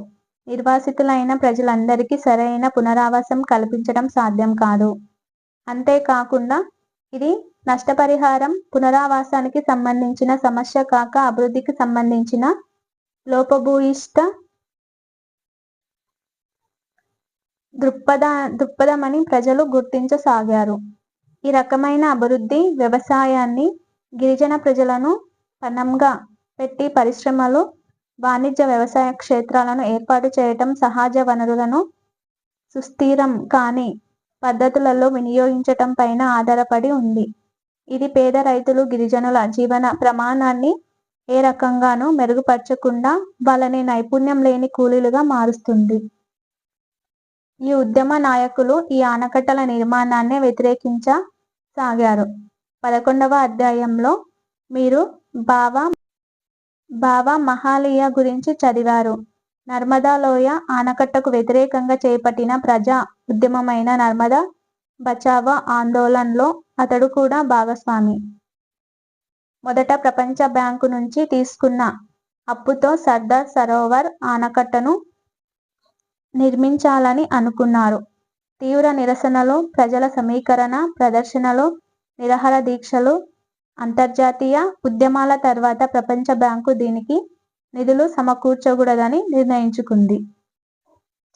S1: నిర్వాసితులైన ప్రజలందరికీ సరైన పునరావాసం కల్పించడం సాధ్యం కాదు. అంతేకాకుండా ఇది నష్టపరిహారం పునరావాసానికి సంబంధించిన సమస్య కాక అభివృద్ధికి సంబంధించిన లోపభూయిష్ట దృక్పథమని ప్రజలు గుర్తించసాగారు. ఈ రకమైన అభివృద్ధి వ్యవసాయాన్ని, గిరిజన ప్రజలను పణంగా పెట్టి పరిశ్రమలు, వాణిజ్య వ్యవసాయ క్షేత్రాలను ఏర్పాటు చేయటం, సహజ వనరులను సుస్థిరం కాని పద్ధతులలో వినియోగించటం పైన ఆధారపడి ఉంది. ఇది పేద రైతులు, గిరిజనుల జీవన ప్రమాణాన్ని ఏ రకంగానూ మెరుగుపరచకుండా వాళ్ళని నైపుణ్యం లేని కూలీలుగా మారుస్తుంది. ఈ ఉద్యమ నాయకులు ఈ ఆనకట్టల నిర్మాణాన్ని వ్యతిరేకించసాగారు. 11వ అధ్యాయంలో మీరు బావా మహాలియా గురించి చదివారు. నర్మదా లోయ ఆనకట్టకు వ్యతిరేకంగా చేపట్టిన ప్రజా ఉద్యమమైన నర్మదా బచావో ఆందోళన్లో అతడు కూడా భాగస్వామి. మొదట ప్రపంచ బ్యాంకు నుంచి తీసుకున్న అప్పుతో సర్దార్ సరోవర్ ఆనకట్టను నిర్మించాలని అనుకున్నారు. తీవ్ర నిరసనలు, ప్రజల సమీకరణ, ప్రదర్శనలు, నిరాహార దీక్షలు, అంతర్జాతీయ ఉద్యమాల తర్వాత ప్రపంచ బ్యాంకు దీనికి నిధులు సమకూర్చకూడదని నిర్ణయించుకుంది.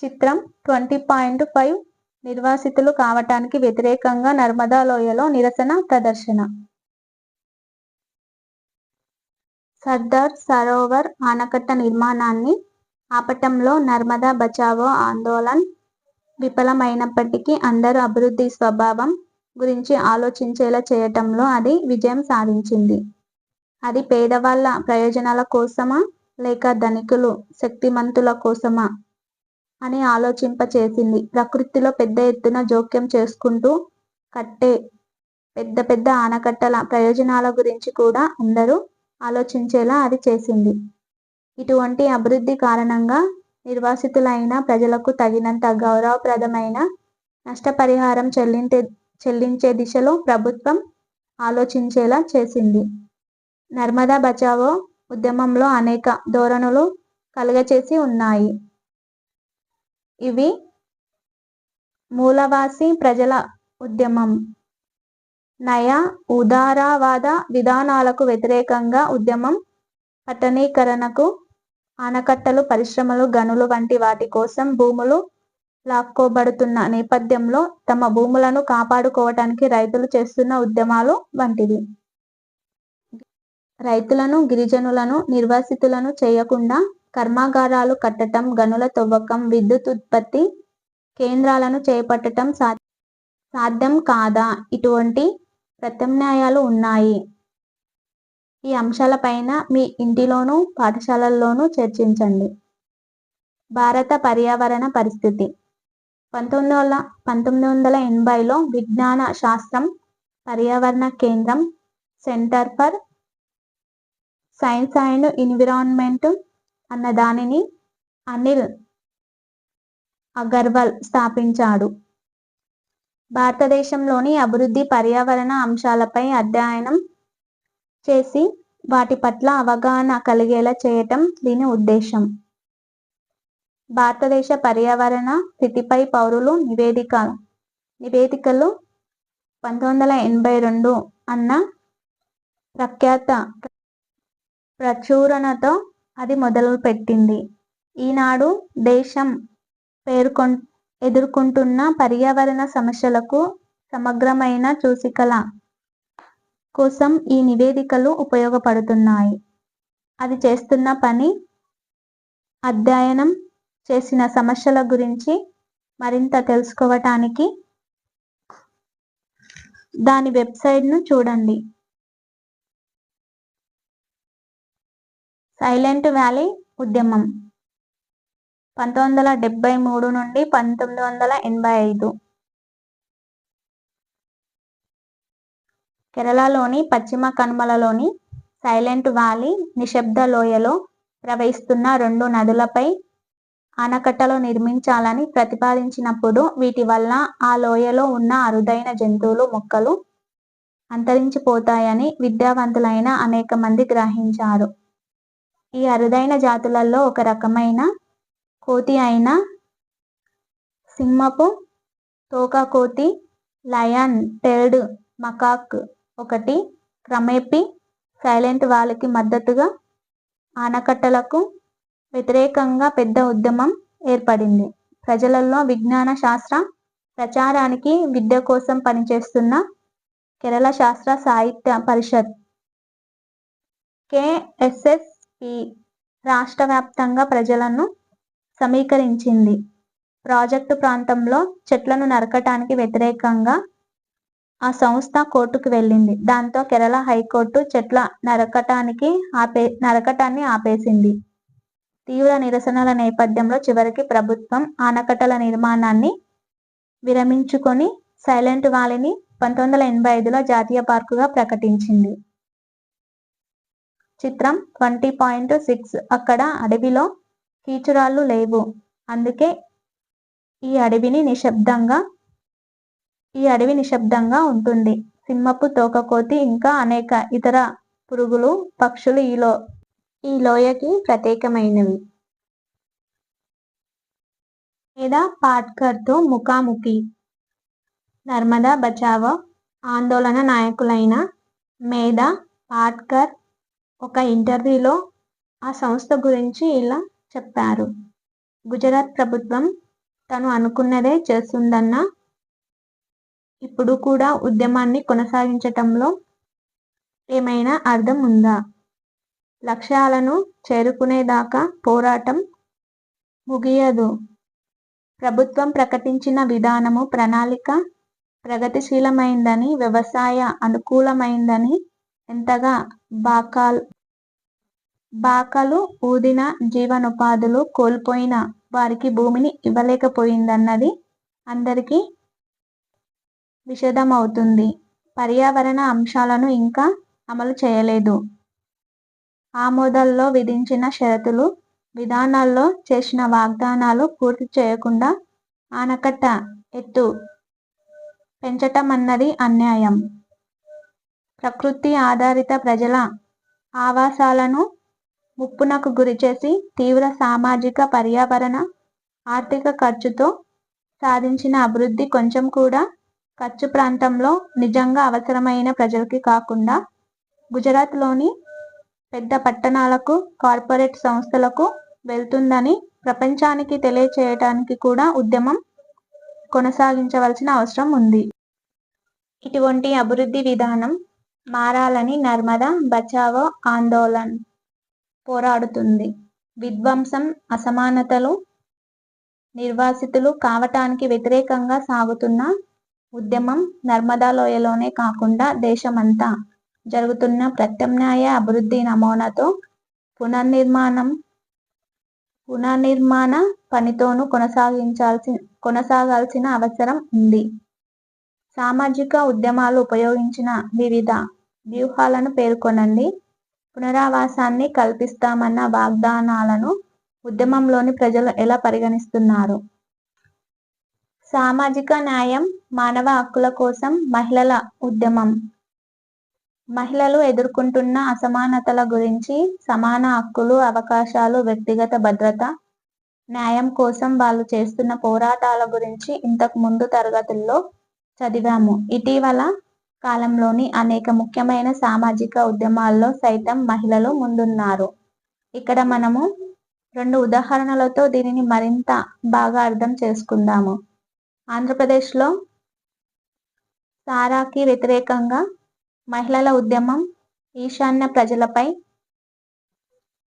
S1: చిత్రం 20.5 నిర్వాసితులు కావటానికి వ్యతిరేకంగా నర్మదా లోయలో నిరసన ప్రదర్శన. సర్దార్ సరోవర్ ఆనకట్ట నిర్మాణాన్ని ఆపటంలో నర్మదా బచావో ఆందోళన్ విఫలమైనప్పటికీ అందరూ అభివృద్ధి స్వభావం గురించి ఆలోచించేలా చేయటంలో అది విజయం సాధించింది. అది పేదవాళ్ళ ప్రయోజనాల కోసమా లేక ధనికులు, శక్తిమంతుల కోసమా అని ఆలోచింపచేసింది. ప్రకృతిలో పెద్ద ఎత్తున జోక్యం చేసుకుంటూ కట్టే పెద్ద పెద్ద ఆనకట్టల ప్రయోజనాల గురించి కూడా అందరూ ఆలోచించేలా అది చేసింది. ఇటువంటి అభివృద్ధి కారణంగా నిర్వాసితులైన ప్రజలకు తగినంత గౌరవప్రదమైన నష్టపరిహారం చెల్లించే దిశలో ప్రభుత్వం ఆలోచించేలా చేసింది. నర్మదా బచావో ఉద్యమంలో అనేక ధోరణులు కలుగచేసి ఉన్నాయి. ఇవి మూలవాసి ప్రజల ఉద్యమం, నయ ఉదారవాద విధానాలకు వ్యతిరేకంగా ఉద్యమం, పట్టణీకరణకు, ఆనకట్టలు, పరిశ్రమలు, గనులు వంటి వాటి కోసం భూములు లాక్కోబడుతున్న నేపథ్యంలో తమ భూములను కాపాడుకోవటానికి రైతులు చేస్తున్న ఉద్యమాలు వంటివి. రైతులను, గిరిజనులను నిర్వాసితులను చేయకుండా కర్మాగారాలు కట్టటం, గనుల తవ్వకం, విద్యుత్ ఉత్పత్తి కేంద్రాలను చేపట్టటం సాధ్యం కాదా? ఇటువంటి ప్రత్యామ్నాయాలు ఉన్నాయి. ఈ అంశాలపైన మీ ఇంటిలోనూ పాఠశాలల్లోనూ చర్చించండి. భారత పర్యావరణ పరిస్థితి 1980లో విజ్ఞాన శాస్త్రం పర్యావరణ కేంద్రం centre for science and environment అన్న దానిని అనిల్ అగర్వాల్ స్థాపించాడు. భారతదేశంలోని అభివృద్ధి పర్యావరణ అంశాలపై అధ్యయనం చేసి వాటి పట్ల అవగాహన కలిగేలా చేయటం దీని ఉద్దేశం. భారతదేశ పర్యావరణ స్థితిపై పౌరులు నివేదికలు 1982 అన్న ప్రఖ్యాత ప్రచురణతో అది మొదలుపెట్టింది. ఈనాడు దేశం ఎదుర్కొంటున్న పర్యావరణ సమస్యలకు సమగ్రమైన సూచికల కోసం ఈ నివేదికలు ఉపయోగపడుతున్నాయి. అది చేస్తున్న పని అధ్యయనం చేసిన సమస్యల గురించి మరింత తెలుసుకోవటానికి దాని వెబ్సైట్ను చూడండి. సైలెంట్ వ్యాలీ ఉద్యమం 1973 నుండి 1985. కేరళలోని పశ్చిమ కనుమలలోని సైలెంట్ వ్యాలీ నిశ్శబ్ద లోయలో ప్రవహిస్తున్న 2 నదులపై ఆనకట్టలు నిర్మించాలని ప్రతిపాదించినప్పుడు వీటి వల్ల ఆ లోయలో ఉన్న అరుదైన జంతువులు, మొక్కలు అంతరించిపోతాయని విద్యావంతులైన అనేక మంది గ్రహించారు. ఈ అరుదైన జాతులలో ఒక రకమైన కోతి అయిన సింహపు తోక కోతి, లయన్ టెయిల్డ్ మకాక్ ఒకటి క్రమేపీ సైలెంట్ వ్యాలీకి మద్దతుగా ఆనకట్టలకు వ్యతిరేకంగా పెద్ద ఉద్యమం ఏర్పడింది. ప్రజలలో విజ్ఞాన శాస్త్ర ప్రచారానికి విద్య కోసం పనిచేస్తున్న కేరళ శాస్త్ర సాహిత్య పరిషత్ KSSP రాష్ట్ర వ్యాప్తంగా ప్రజలను సమీకరించింది. ప్రాజెక్టు ప్రాంతంలో చెట్లను నరకటానికి వ్యతిరేకంగా ఆ సంస్థ కోర్టుకు వెళ్ళింది. దాంతో కేరళ హైకోర్టు చెట్ల నరకటాన్ని ఆపేసింది. తీవ్ర నిరసనల నేపథ్యంలో చివరికి ప్రభుత్వం ఆనకట్టల నిర్మాణాన్ని విరమించుకొని సైలెంట్ వ్యాలీని 1985లో జాతీయ పార్కుగా ప్రకటించింది. చిత్రం 20.6 అక్కడ అడవిలో కీచురాళ్ళు లేవు, అందుకే ఈ అడవి నిశ్శబ్దంగా ఉంటుంది. సింహపు తోకకోతి ఇంకా అనేక ఇతర పురుగులు, పక్షులు ఈ లోయకి ప్రత్యేకమైనవి. మేధా పాట్కర్తో ముఖాముఖి. నర్మదా బచావో ఆందోళన నాయకులైన మేధా పాట్కర్ ఒక ఇంటర్వ్యూలో ఆ సంస్థ గురించి ఇలా చెప్పారు. గుజరాత్ ప్రభుత్వం తను అనుకున్నదే చేస్తుందన్నా ఇప్పుడు కూడా ఉద్యమాన్ని కొనసాగించటంలో ఏమైనా అర్థం ఉందా? లక్ష్యాలను చేరుకునేదాకా పోరాటం ముగియదు. ప్రభుత్వం ప్రకటించిన విధానము, ప్రణాళిక ప్రగతిశీలమైందని, వ్యవసాయ అనుకూలమైందని ఎంతగా బాకాలు ఊదిన, జీవనోపాధులు కోల్పోయిన వారికి భూమిని ఇవ్వలేకపోయిందన్నది అందరికీ విషాదమవుతుంది. పర్యావరణ అంశాలను ఇంకా అమలు చేయలేదు. ఆమోదాల్లో విధించిన షరతులు, విధానాల్లో చేసిన వాగ్దానాలు పూర్తి చేయకుండా ఆనకట్ట ఎత్తు పెంచటమన్నది అన్యాయం. ప్రకృతి ఆధారిత ప్రజల ఆవాసాలను ముప్పునకు గురిచేసి తీవ్ర సామాజిక, పర్యావరణ, ఆర్థిక ఖర్చుతో సాధించిన అభివృద్ధి కొంచెం కూడా కచ్చు ప్రాంతంలో నిజంగా అవసరమైన ప్రజలకి కాకుండా గుజరాత్లోని పెద్ద పట్టణాలకు, కార్పొరేట్ సంస్థలకు వెళ్తుందని ప్రపంచానికి తెలియచేయటానికి కూడా ఉద్యమం కొనసాగించవలసిన అవసరం ఉంది. ఇటువంటి అభివృద్ధి విధానం మారాలని నర్మదా బచావో ఆందోళన్ పోరాడుతుంది. విధ్వంసం, అసమానతలు నిర్వాసితులు కావటానికి వ్యతిరేకంగా సాగుతున్న ఉద్యమం నర్మదా లోయలోనే కాకుండా దేశమంతా జరుగుతున్న ప్రత్యామ్నాయ అభివృద్ధి నమూనాతో పునర్నిర్మాణ పనితోనూ కొనసాగాల్సిన అవసరం ఉంది. సామాజిక ఉద్యమాలు ఉపయోగించిన వివిధ వ్యూహాలను పేర్కొనండి. పునరావాసాన్ని కల్పిస్తామన్న వాగ్దానాలను ఉద్యమంలోని ప్రజలు ఎలా పరిగణిస్తున్నారు? సామాజిక న్యాయం, మానవ హక్కుల కోసం మహిళల ఉద్యమం. మహిళలు ఎదుర్కొంటున్న అసమానతల గురించి, సమాన హక్కులు, అవకాశాలు, వ్యక్తిగత భద్రత, న్యాయం కోసం వాళ్ళు చేస్తున్న పోరాటాల గురించి ఇంతకు ముందు తరగతుల్లో చదివాము. ఇటీవల కాలంలోని అనేక ముఖ్యమైన సామాజిక ఉద్యమాల్లో సైతం మహిళలు ముందున్నారు. ఇక్కడ మనము 2 ఉదాహరణలతో దీనిని మరింత బాగా అర్థం చేసుకుందాము. ఆంధ్రప్రదేశ్లో సారాకి వ్యతిరేకంగా మహిళల ఉద్యమం ఈశాన్య ప్రజలపై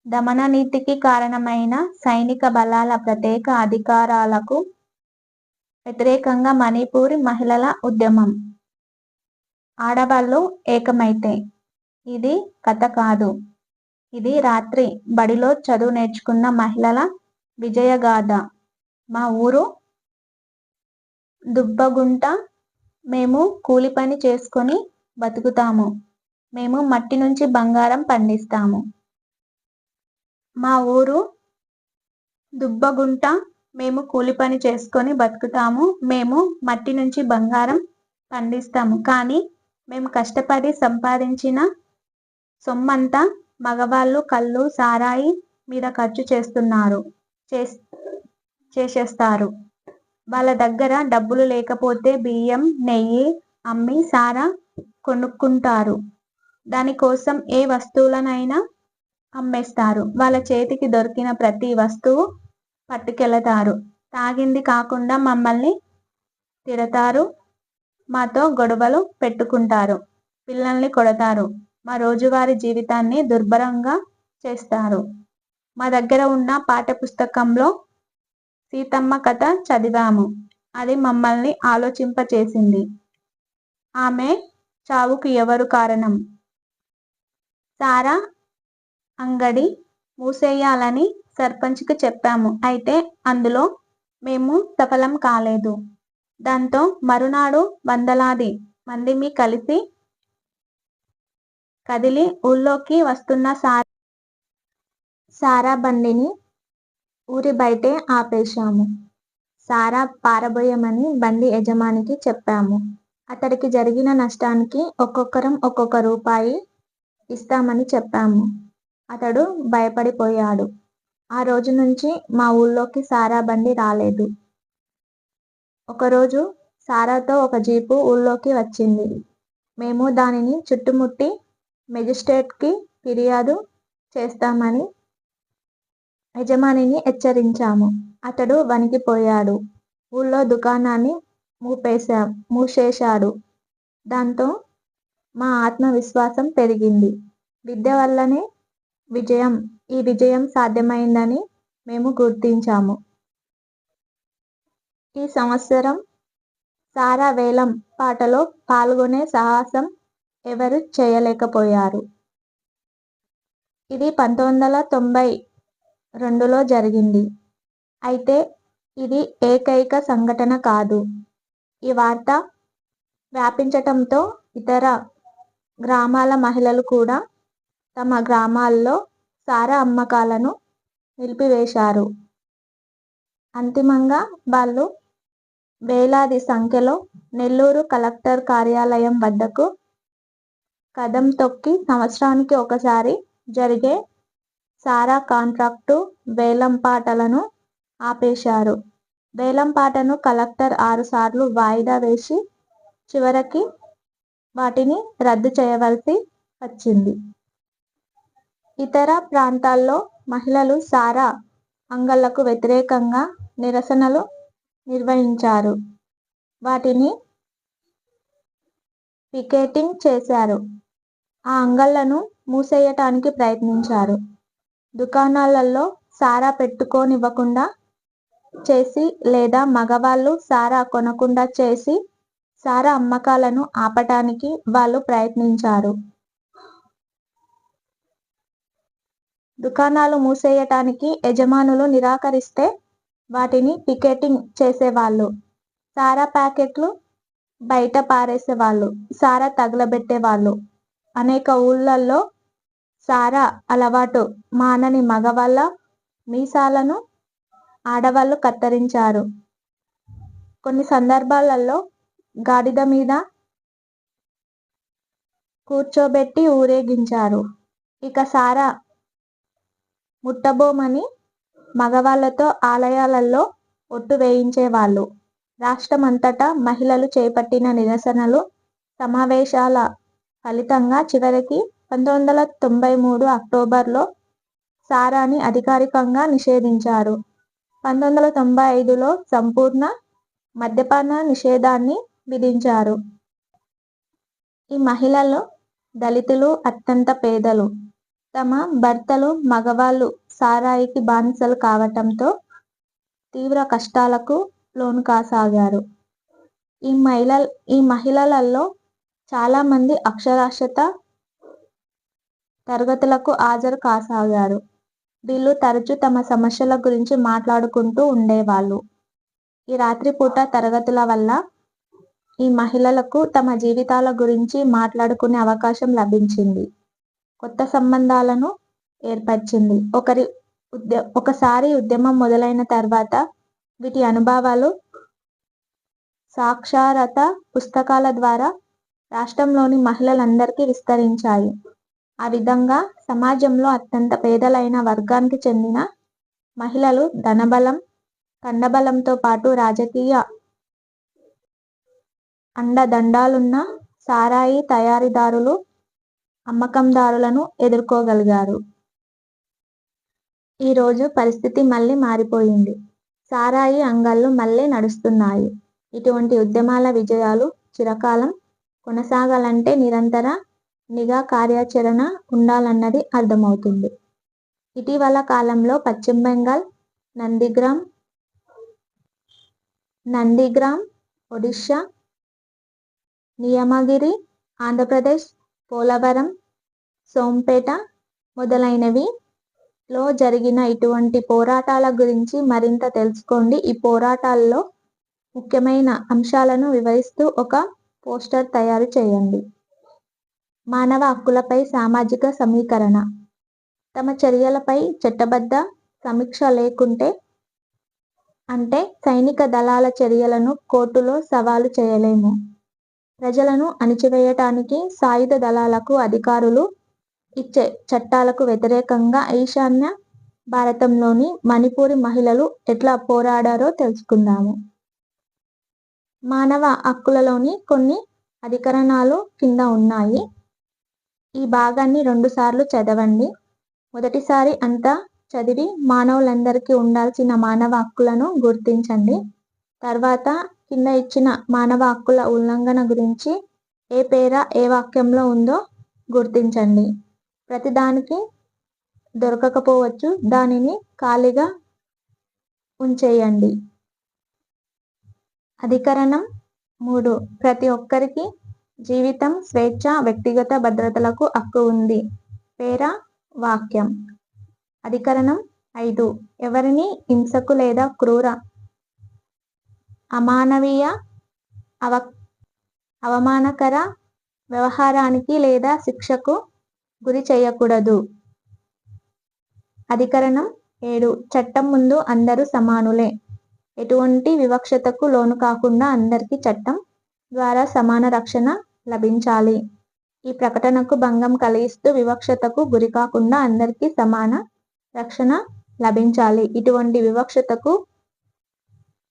S1: దమన నీతికి కారణమైన సైనిక బలాల ప్రత్యేక అధికారాలకు వ్యతిరేకంగా మణిపూర్ మహిళల ఉద్యమం. ఆడవాళ్ళు ఏకమైతే. ఇది కథ కాదు, ఇది రాత్రి బడిలో చదువు నేర్చుకున్న మహిళల విజయగాథ. మా ఊరు దుబ్బగుంట. మేము కూలి పని చేసుకొని బతుకుతాము. మేము మట్టి నుంచి బంగారం పండిస్తాము. మా ఊరు దుబ్బగుంట. మేము కూలి పని చేసుకొని బతుకుతాము. మేము మట్టి నుంచి బంగారం పండిస్తాము. కానీ మేము కష్టపడి సంపాదించిన సొమ్మంతా మగవాళ్ళు కళ్ళు, సారాయి మీద ఖర్చు చేసేస్తారు. వాళ్ళ దగ్గర డబ్బులు లేకపోతే బియ్యం, నెయ్యి అమ్మి సారా కొనుక్కుంటారు. దానికోసం ఏ వస్తువులనైనా అమ్మేస్తారు. వాళ్ళ చేతికి దొరికిన ప్రతి వస్తువు పట్టుకెళతారు. తాగింది కాకుండా మమ్మల్ని తిడతారు. మాతో గొడవలు పెట్టుకుంటారు. పిల్లల్ని కొడతారు. మా రోజువారీ జీవితాన్ని దుర్భరంగా చేస్తారు. మా దగ్గర ఉన్న పాఠ్యపుస్తకంలో సీతమ్మ కథ చదివాము. అది మమ్మల్ని ఆలోచింపచేసింది. ఆమె చావుకు ఎవరు కారణం? సారా అంగడి మూసేయాలని సర్పంచ్కి చెప్పాము. అయితే అందులో మేము సఫలం కాలేదు. దాంతో మరునాడు వందలాది మందిమి కలిసి కదిలి ఊళ్ళోకి వస్తున్న సారా బండిని ఊరి బయటే ఆపేశాము. సారా పారబోయమని బండి యజమానికి చెప్పాము. అతడికి జరిగిన నష్టానికి ఒక్కొక్కరం ఒక్కొక్క రూపాయి ఇస్తామని చెప్పాము. అతడు భయపడిపోయాడు. ఆ రోజు నుంచి మా ఊళ్ళోకి సారా బండి రాలేదు. ఒకరోజు సారాతో ఒక జీపు ఊళ్ళోకి వచ్చింది. మేము దానిని చుట్టుముట్టి మెజిస్ట్రేట్కి ఫిర్యాదు చేస్తామని యజమానిని హెచ్చరించాము. అతడు వణికిపోయాడు. ఊళ్ళో దుకాణాన్ని మూసేశాడు. దాంతో మా ఆత్మవిశ్వాసం పెరిగింది. విద్య వల్లనే ఈ విజయం సాధ్యమైందని మేము గుర్తించాము. ఈ సంవత్సరం సారా వేలం పాటలో పాల్గొనే సాహసం ఎవరు చేయలేకపోయారు. ఇది 1992లో జరిగింది. అయితే ఇది ఏకైక సంఘటన కాదు. ఈ వార్త వ్యాపించటంతో ఇతర గ్రామాల మహిళలు కూడా తమ గ్రామాల్లో సారా అమ్మకాలను నిలిపివేశారు. అంతిమంగా వాళ్ళు వేలాది సంఖ్యలో నెల్లూరు కలెక్టర్ కార్యాలయం వద్దకు కదం తొక్కి సంవత్సరానికి ఒకసారి జరిగే సారా కాంట్రాక్టు వేలంపాటలను ఆపేశారు. వేలంపాటను కలెక్టర్ 6 సార్లు వాయిదా వేసి చివరికి వాటిని రద్దు చేయవలసి వచ్చింది. ఇతర ప్రాంతాల్లో మహిళలు సారా అంగళ్లకు వ్యతిరేకంగా నిరసనలు నిర్వహించారు. వాటిని పికెటింగ్ చేశారు. ఆ అంగళ్లను మూసేయటానికి ప్రయత్నించారు. దుకాణాలలో సారా పెట్టుకోనివ్వకుండా చేసి లేదా మగవాళ్ళు సారా కొనకుండా చేసి సారా అమ్మకాలను ఆపటానికి వాళ్ళు ప్రయత్నించారు. దుకాణాలు మూసేయటానికి యజమానులు నిరాకరిస్తే వాటిని పికెటింగ్ చేసేవాళ్ళు. సారా ప్యాకెట్లు బయట పారేసేవాళ్ళు. సారా తగలబెట్టేవాళ్ళు. అనేక ఊళ్ళల్లో సారా అలవాటు మానని మగవాళ్ళ మీసాలను ఆడవాళ్లు కత్తిరించారు. కొన్ని సందర్భాలలో గాడిద మీద కూర్చోబెట్టి ఊరేగించారు. ఇక సారా ముట్టబోమని మగవాళ్లతో ఆలయాలలో ఒట్టు వేయించేవాళ్ళు. రాష్ట్రమంతటా మహిళలు చేపట్టిన నిరసనలు, సమావేశాల ఫలితంగా చివరికి 1993 అక్టోబర్లో సారాని అధికారికంగా నిషేధించారు. 1995లో సంపూర్ణ మద్యపాన నిషేధాన్ని విధించారు. ఈ మహిళలు దళితులు, అత్యంత పేదలు. తమ భర్తలు, మగవాళ్ళు సారాయికి బానిసలు కావటంతో తీవ్ర కష్టాలకు లోనుకాసాగారు. ఈ మహిళలలో చాలామంది అక్షరాస్యత తరగతులకు హాజరు కాసాగారు. వీళ్ళు తరచూ తమ సమస్యల గురించి మాట్లాడుకుంటూ ఉండేవాళ్ళు. ఈ రాత్రిపూట తరగతుల వల్ల ఈ మహిళలకు తమ జీవితాల గురించి మాట్లాడుకునే అవకాశం లభించింది. కొత్త సంబంధాలను ఏర్పరిచింది. ఒకసారి ఉద్యమం మొదలైన తర్వాత వీటి అనుభవాలు సాక్షరత పుస్తకాల ద్వారా రాష్ట్రంలోని మహిళలందరికీ విస్తరించాయి. ఆ విధంగా సమాజంలో అత్యంత పేదలైన వర్గానికి చెందిన మహిళలు ధనబలం, కండబలంతో పాటు రాజకీయ అండదండాలున్న సారాయి తయారీదారులు, అమ్మకందారులను ఎదుర్కోగలిగారు. ఈరోజు పరిస్థితి మళ్లీ మారిపోయింది. సారాయి అంగళ్ళు మళ్లీ నడుస్తున్నాయి. ఇటువంటి ఉద్యమాల విజయాలు చిరకాలం కొనసాగాలంటే నిరంతర నిఘా కార్యాచరణ ఉండాలన్నది అర్థమవుతుంది. ఇటీవల కాలంలో పశ్చిమ బెంగాల్, నందిగ్రామ్, ఒడిశా, నియమగిరి, ఆంధ్రప్రదేశ్, పోలవరం, సోంపేట మొదలైనవి లో జరిగిన ఇటువంటి పోరాటాల గురించి మరింత తెలుసుకోండి. ఈ పోరాటాల్లో ముఖ్యమైన అంశాలను వివరిస్తూ ఒక పోస్టర్ తయారు చేయండి. మానవ హక్కులపై సామాజిక సమీకరణ. తమ చర్యలపై చట్టబద్ధ సమీక్ష లేకుంటే అంటే సైనిక దళాల చర్యలను కోర్టులో సవాలు చేయలేము. ప్రజలను అణిచివేయటానికి సాయుధ దళాలకు అధికారులు ఇచ్చే చట్టాలకు వ్యతిరేకంగా ఈశాన్య భారతంలోని మణిపూరి మహిళలు ఎట్లా పోరాడారో తెలుసుకుందాము. మానవ హక్కులలోని కొన్ని అధికరణాలు కింద ఉన్నాయి. ఈ భాగాన్ని 2 సార్లు చదవండి. మొదటిసారి అంతా చదివి మానవులందరికీ ఉండాల్సిన మానవ హక్కులను గుర్తించండి. తర్వాత కింద ఇచ్చిన మానవ హక్కుల ఉల్లంఘన గురించి ఏ పేర ఏ వాక్యంలో ఉందో గుర్తించండి. ప్రతిదానికి దొరకకపోవచ్చు, దానిని ఖాళీగా ఉంచేయండి. అధికరణం 3 ప్రతి ఒక్కరికి జీవితం, స్వేచ్ఛ, వ్యక్తిగత భద్రతలకు హక్కు ఉంది. పేర వాక్యం. అధికరణం 5. ఎవరిని హింసకు లేదా క్రూర, అమానవీయ, అవమానకర వ్యవహారానికి లేదా శిక్షకు గురి చేయకూడదు. అధికరణం 7. చట్టం ముందు అందరూ సమానులే. ఎటువంటి వివక్షతకు లోను కాకుండా అందరికీ చట్టం ద్వారా సమాన రక్షణ లభించాలి. ఈ ప్రకటనకు భంగం కలిగిస్తూ వివక్షతకు గురికాకుండా అందరికీ సమాన రక్షణ లభించాలి. ఇటువంటి వివక్షతకు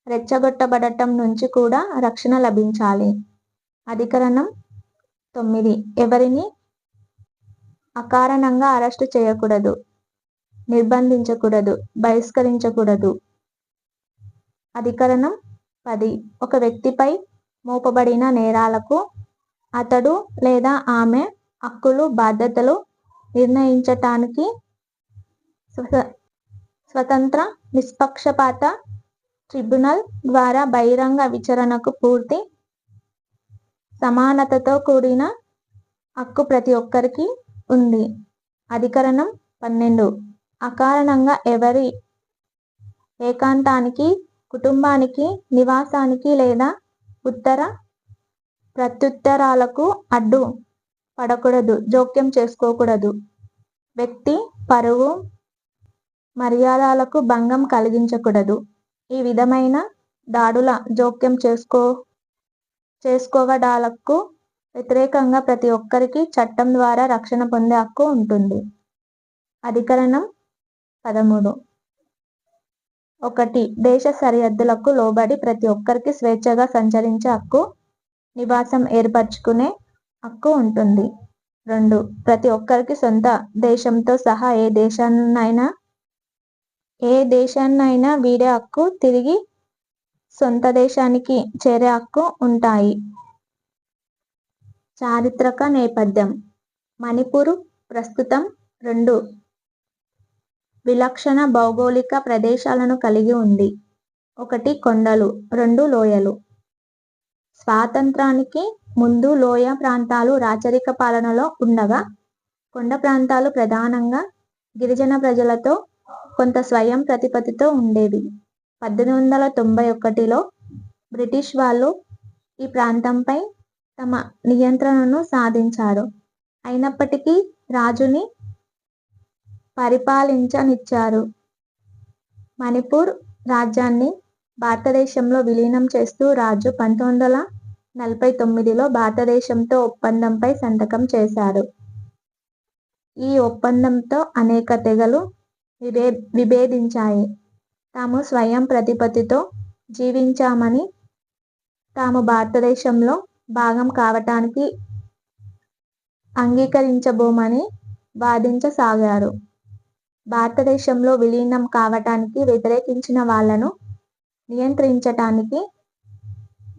S1: రెచ్చగొట్టబడటం నుంచి కూడా రక్షణ లభించాలి. అధికరణం 9. ఎవరిని అకారణంగా అరెస్టు చేయకూడదు, నిర్బంధించకూడదు, బహిష్కరించకూడదు. అధికరణం 10. ఒక వ్యక్తిపై మోపబడిన నేరాలకు అతడు లేదా ఆమె హక్కులు, బాధ్యతలు నిర్ణయించటానికి స్వతంత్ర, నిష్పక్షపాత ట్రిబ్యునల్ ద్వారా బహిరంగ విచారణకు పూర్తి సమానతతో కూడిన హక్కు ప్రతి ఒక్కరికి ఉంది. అధికరణం 12. అకారణంగా ఎవరి ఏకాంతానికి, కుటుంబానికి, నివాసానికి లేదా ఉత్తర ప్రత్యుత్తరాలకు అడ్డు పడకూడదు, జోక్యం చేసుకోకూడదు. వ్యక్తి పరువు, మర్యాదలకు భంగం కలిగించకూడదు. ఈ విధమైన దాడుల జోక్యం చేసుకోవడాలకు వ్యతిరేకంగా ప్రతి ఒక్కరికి చట్టం ద్వారా రక్షణ పొందే హక్కు ఉంటుంది. అధికరణం 13. 1. దేశ సరిహద్దులకు లోబడి ప్రతి ఒక్కరికి స్వేచ్ఛగా సంచరించే హక్కు, నివాసం ఏర్పరచుకునే హక్కు ఉంటుంది. 2. ప్రతి ఒక్కరికి సొంత దేశంతో సహా ఏ దేశాన్నైనా వీడే హక్కు, తిరిగి సొంత దేశానికి చేరే హక్కు ఉంటాయి. చారిత్రక నేపథ్యం. మణిపూర్ ప్రస్తుతం 2 విలక్షణ భౌగోళిక ప్రదేశాలను కలిగి ఉంది. 1 కొండలు, 2 లోయలు. స్వాతంత్రానికి ముందు లోయ ప్రాంతాలు రాచరిక పాలనలో ఉండగా, కొండ ప్రాంతాలు ప్రధానంగా గిరిజన ప్రజలతో కొంత స్వయం ప్రతిపత్తితో ఉండేవి. 1891లో బ్రిటిష్ వాళ్ళు ఈ ప్రాంతంపై తమ నియంత్రణను సాధించారు. అయినప్పటికీ రాజుని పరిపాలించనిచ్చారు. మణిపూర్ రాజ్యాన్ని భారతదేశంలో విలీనం చేస్తూ రాజు 1949లో భారతదేశంతో ఒప్పందంపై సంతకం చేశారు. ఈ ఒప్పందంతో అనేక తెగలు విభేదించాయి. తాము స్వయం ప్రతిపత్తితో జీవించామని, తాము భారతదేశంలో భాగం కావటానికి అంగీకరించబోమని వాదించసాగారు. భారతదేశంలో విలీనం కావటానికి వ్యతిరేకించిన వాళ్లను నియంత్రించటానికి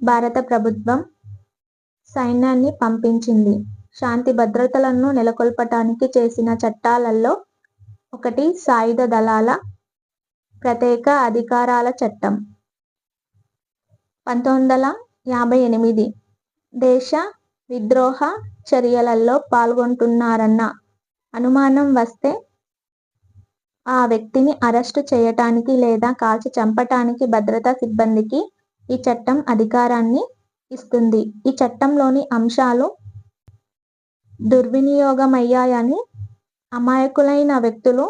S1: భారత ప్రభుత్వం సైన్యాన్ని పంపించింది. శాంతి భద్రతలను నెలకొల్పటానికి చేసిన చట్టాలలో ఒకటి సాయుధ దళాల ప్రత్యేక అధికారాల చట్టం. 1958 దేశ విద్రోహ చర్యలలో పాల్గొంటున్నారన్న అనుమానం వస్తే ఆ వ్యక్తిని అరెస్టు చేయటానికి లేదా కాల్చి చంపటానికి భద్రతా సిబ్బందికి ఈ చట్టం అధికారాన్ని ఇస్తుంది. ఈ చట్టంలోని అంశాలు దుర్వినియోగమయ్యాయని, అమాయకులైన వ్యక్తులు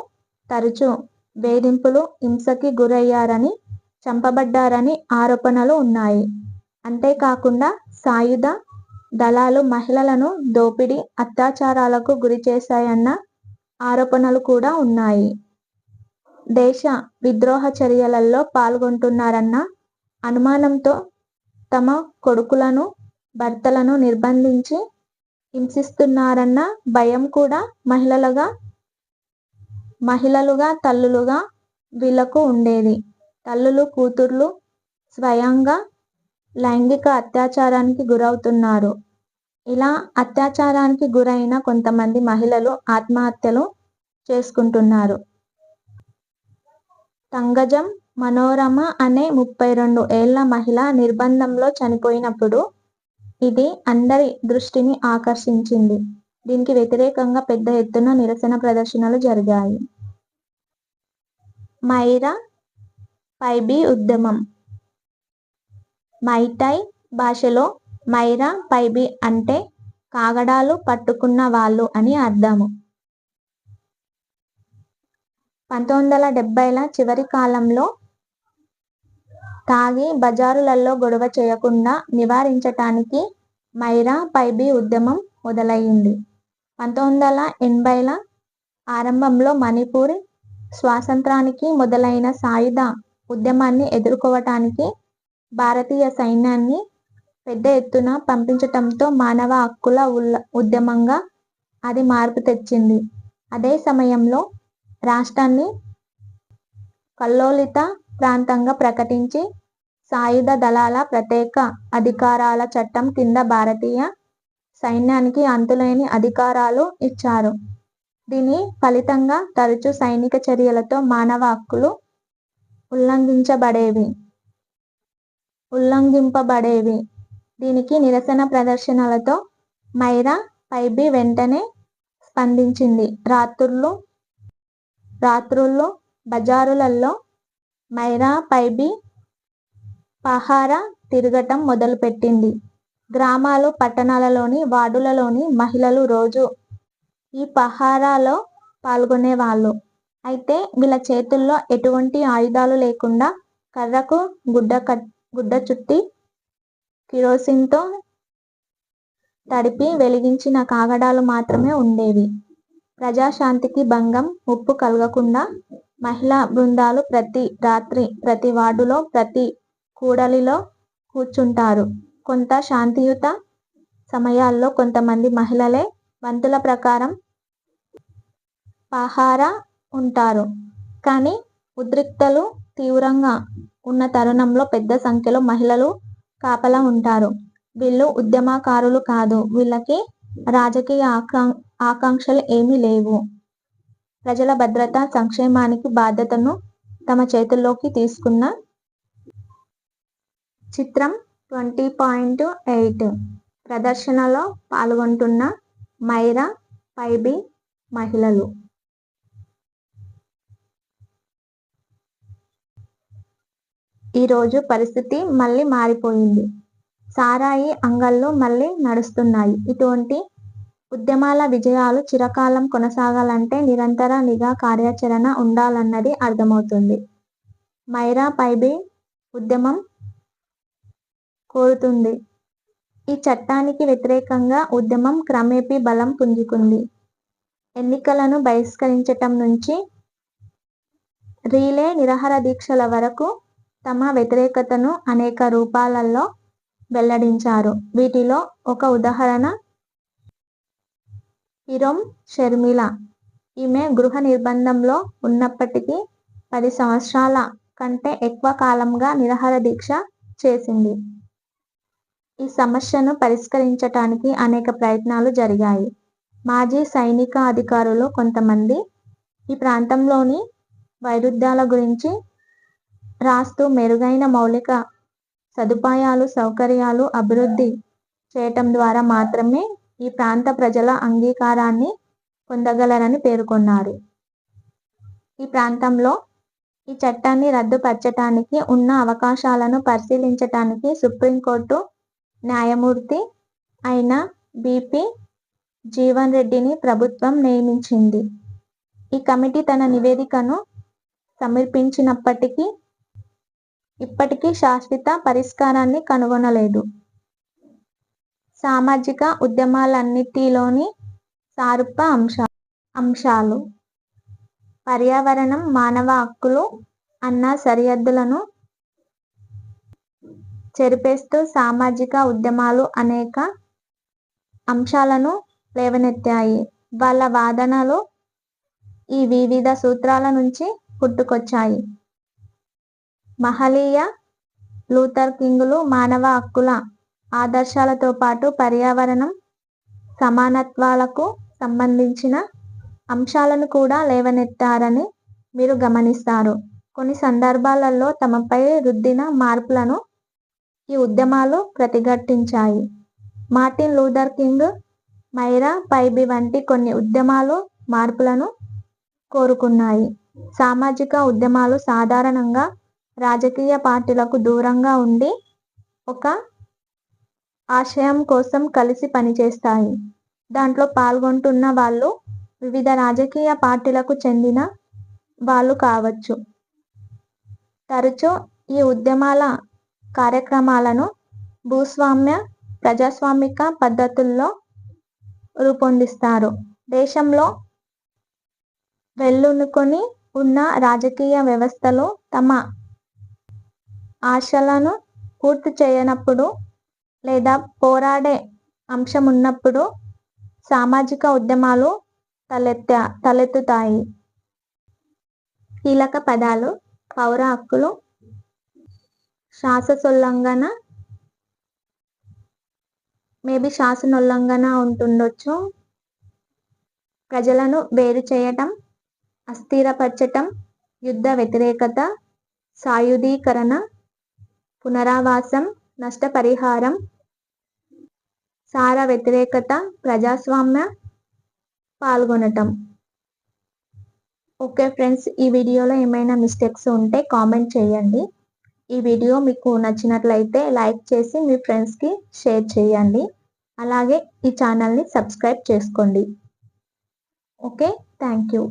S1: తరచూ వేధింపులు, హింసకి గురయ్యారని, చంపబడ్డారని ఆరోపణలు ఉన్నాయి. అంతేకాకుండా సాయుధ దళాలు మహిళలను దోపిడీ, అత్యాచారాలకు గురిచేశాయన్న ఆరోపణలు కూడా ఉన్నాయి. దేశ విద్రోహ చర్యలలో పాల్గొంటున్నారన్న అనుమానంతో తమ కొడుకులను, భర్తలను నిర్బంధించి హింసిస్తున్నారన్న భయం కూడా మహిళలుగా, తల్లులుగా వీళ్లకు ఉండేది. తల్లులు, కూతుర్లు స్వయంగా లైంగిక అత్యాచారానికి గురవుతున్నారు. ఇలా అత్యాచారానికి గురైన కొంతమంది మహిళలు ఆత్మహత్యలు చేసుకుంటున్నారు. తంగజం మనోరమ అనే 32 ఏళ్ల మహిళ నిర్బంధంలో చనిపోయినప్పుడు ఇది అందరి దృష్టిని ఆకర్షించింది. దీనికి వ్యతిరేకంగా పెద్ద ఎత్తున నిరసన ప్రదర్శనలు జరిగాయి. మైరా పైబీ ఉద్యమం. మైటై భాషలో మైరా పైబీ అంటే కాగడాలు పట్టుకున్న వాళ్ళు అని అర్థము. 1970ల చివరి కాలంలో తాగి బజారులలో గొడవ చేయకుండా నివారించటానికి మైరా పైబీ ఉద్యమం మొదలయ్యింది. 1980ల ఆరంభంలో మణిపూర్ స్వాతంత్ర్యానికి మొదలైన సాయుధ ఉద్యమాన్ని ఎదుర్కోవటానికి భారతీయ సైన్యాన్ని పెద్ద ఎత్తున పంపించటంతో మానవ హక్కుల ఉద్యమంగా అది మార్పు తెచ్చింది. అదే సమయంలో రాష్ట్రాన్ని కల్లోలిత ప్రాంతంగా ప్రకటించి సాయుధ దళాల ప్రత్యేక అధికారాల చట్టం కింద భారతీయ సైన్యానికి అంతులేని అధికారాలు ఇచ్చారు. దీని ఫలితంగా తరచూ సైనిక చర్యలతో మానవ హక్కులు ఉల్లంఘింపబడేవి. దీనికి నిరసన ప్రదర్శనలతో మైరా పైబీ వెంటనే స్పందించింది. రాత్రుళ్ళు బజారులలో మైరా పైబీ పహారా తిరగటం మొదలుపెట్టింది. గ్రామాలు, పట్టణాలలోని వార్డులలోని మహిళలు రోజూ ఈ పహారాలో పాల్గొనేవాళ్ళు. అయితే వీళ్ళ చేతుల్లో ఎటువంటి ఆయుధాలు లేకుండా కర్రకు గుడ్డ చుట్టి కిరోసిన్తో తడిపి వెలిగించిన కాగడాలు మాత్రమే ఉండేవి. ప్రజాశాంతికి భంగం, ముప్పు కలగకుండా మహిళా బృందాలు ప్రతి రాత్రి ప్రతి వార్డులో ప్రతి కూడలిలో కూర్చుంటారు. కొంత శాంతియుత సమయాల్లో కొంతమంది మహిళలే వంతుల ప్రకారం పహారా ఉంటారు. కానీ ఉద్రిక్తతలు తీవ్రంగా ఉన్న తరుణంలో పెద్ద సంఖ్యలో మహిళలు కాపలా ఉంటారు. వీళ్ళు ఉద్యమకారులు కాదు. వీళ్ళకి రాజకీయ ఆకాంక్షలు ఏమీ లేవు. ప్రజల భద్రత, సంక్షేమానికి బాధ్యతను తమ చేతుల్లోకి తీసుకున్న చిత్రం 20.8 ప్రదర్శనలో పాల్గొంటున్న మైరా పైబీ మహిళలు. ఈరోజు పరిస్థితి మళ్లీ మారిపోయింది. సారాయి అంగళ్ళు మళ్లీ నడుస్తున్నాయి. ఇటువంటి ఉద్యమాల విజయాలు చిరకాలం కొనసాగాలంటే నిరంతర నిఘా కార్యాచరణ ఉండాలన్నది అర్థమవుతుంది. మైరా పైబీ ఉద్యమం కోరుతుంది. ఈ చట్టానికి వ్యతిరేకంగా ఉద్యమం క్రమేపీ బలం పుంజుకుంది. ఎన్నికలను బహిష్కరించటం నుంచి రీలే నిరాహారదీక్షల వరకు తమ వ్యతిరేకతను అనేక రూపాలలో వెల్లడించారు. వీటిలో ఒక ఉదాహరణ ఇరోం షర్మిల. ఈమె గృహ నిర్బంధంలో ఉన్నప్పటికీ 10 సంవత్సరాల కంటే ఎక్కువ కాలంగా నిరాహారదీక్ష చేసింది. ఈ సమస్యను పరిష్కరించటానికి అనేక ప్రయత్నాలు జరిగాయి. మాజీ సైనిక అధికారులు కొంతమంది ఈ ప్రాంతంలోని వైరుధ్యాల గురించి రాస్తూ మెరుగైన మౌలిక సదుపాయాలు, సౌకర్యాలు అభివృద్ధి చేయటం ద్వారా మాత్రమే ఈ ప్రాంత ప్రజల అంగీకారాన్ని పొందగలరని పేర్కొన్నారు. ఈ ప్రాంతంలో ఈ చట్టాన్ని రద్దుపరచటానికి ఉన్న అవకాశాలను పరిశీలించటానికి సుప్రీంకోర్టు న్యాయమూర్తి అయిన బిపి జీవన్ రెడ్డిని ప్రభుత్వం నియమించింది. ఈ కమిటీ తన నివేదికను సమర్పించినప్పటికీ ఇప్పటికీ శాశ్వత పరిష్కారాన్ని కనుగొనలేదు. సామాజిక ఉద్యమాలన్నిటిలోని సారూప్య అంశాలు పర్యావరణం, మానవ హక్కులు అన్న సరిహద్దులను చెరిపేస్తూ సామాజిక ఉద్యమాలు అనేక అంశాలను లేవనెత్తాయి. వాళ్ళ వాదనలు ఈ వివిధ సూత్రాల నుంచి పుట్టుకొచ్చాయి. మహనీయ లూథర్ కింగ్లు మానవ హక్కుల ఆదర్శాలతో పాటు పర్యావరణం, సమానత్వాలకు సంబంధించిన అంశాలను కూడా లేవనెత్తారని మీరు గమనిస్తారు. కొన్ని సందర్భాలలో తమపై రుద్దిన మార్పులను ఈ ఉద్యమాలు ప్రతిఘటించాయి. మార్టిన్ లూథర్ కింగ్, మైరా పైబీ వంటి కొన్ని ఉద్యమాలు మార్పులను కోరుకున్నాయి. సామాజిక ఉద్యమాలు సాధారణంగా రాజకీయ పార్టీలకు దూరంగా ఉండి ఒక ఆశయం కోసం కలిసి పనిచేస్తాయి. దాంట్లో పాల్గొంటున్న వాళ్ళు వివిధ రాజకీయ పార్టీలకు చెందిన వాళ్ళు కావచ్చు. తరచూ ఈ ఉద్యమాల కార్యక్రమాలను భూస్వామ్య, ప్రజాస్వామిక పద్ధతుల్లో రూపొందిస్తారు. దేశంలో వెల్లునుకొని ఉన్న రాజకీయ వ్యవస్థలు తమ ఆశలను పూర్తి చేయనప్పుడు లేదా పోరాడే అంశం ఉన్నప్పుడు సామాజిక ఉద్యమాలు తలెత్తుతాయి. కీలక పదాలు: పౌర హక్కులు, శాసనోల్లంఘన ఉంటుండొచ్చు. ప్రజలను వేరు చేయటం, అస్థిరపరచటం, యుద్ధ వ్యతిరేకత, సాయుధీకరణ, పునరావాసం, నష్టపరిహారం, సార వ్యతిరేకత, ప్రజాస్వామ్య పాల్గొనటం. ఓకే ఫ్రెండ్స్, ఈ వీడియోలో ఏమైనా మిస్టేక్స్ ఉంటే కామెంట్ చేయండి. ఈ వీడియో మీకు నచ్చినట్లయితే లైక్ చేసి మీ ఫ్రెండ్స్కి షేర్ చేయండి. అలాగే ఈ ఛానల్ని సబ్స్క్రైబ్ చేసుకోండి. Okay, thank you.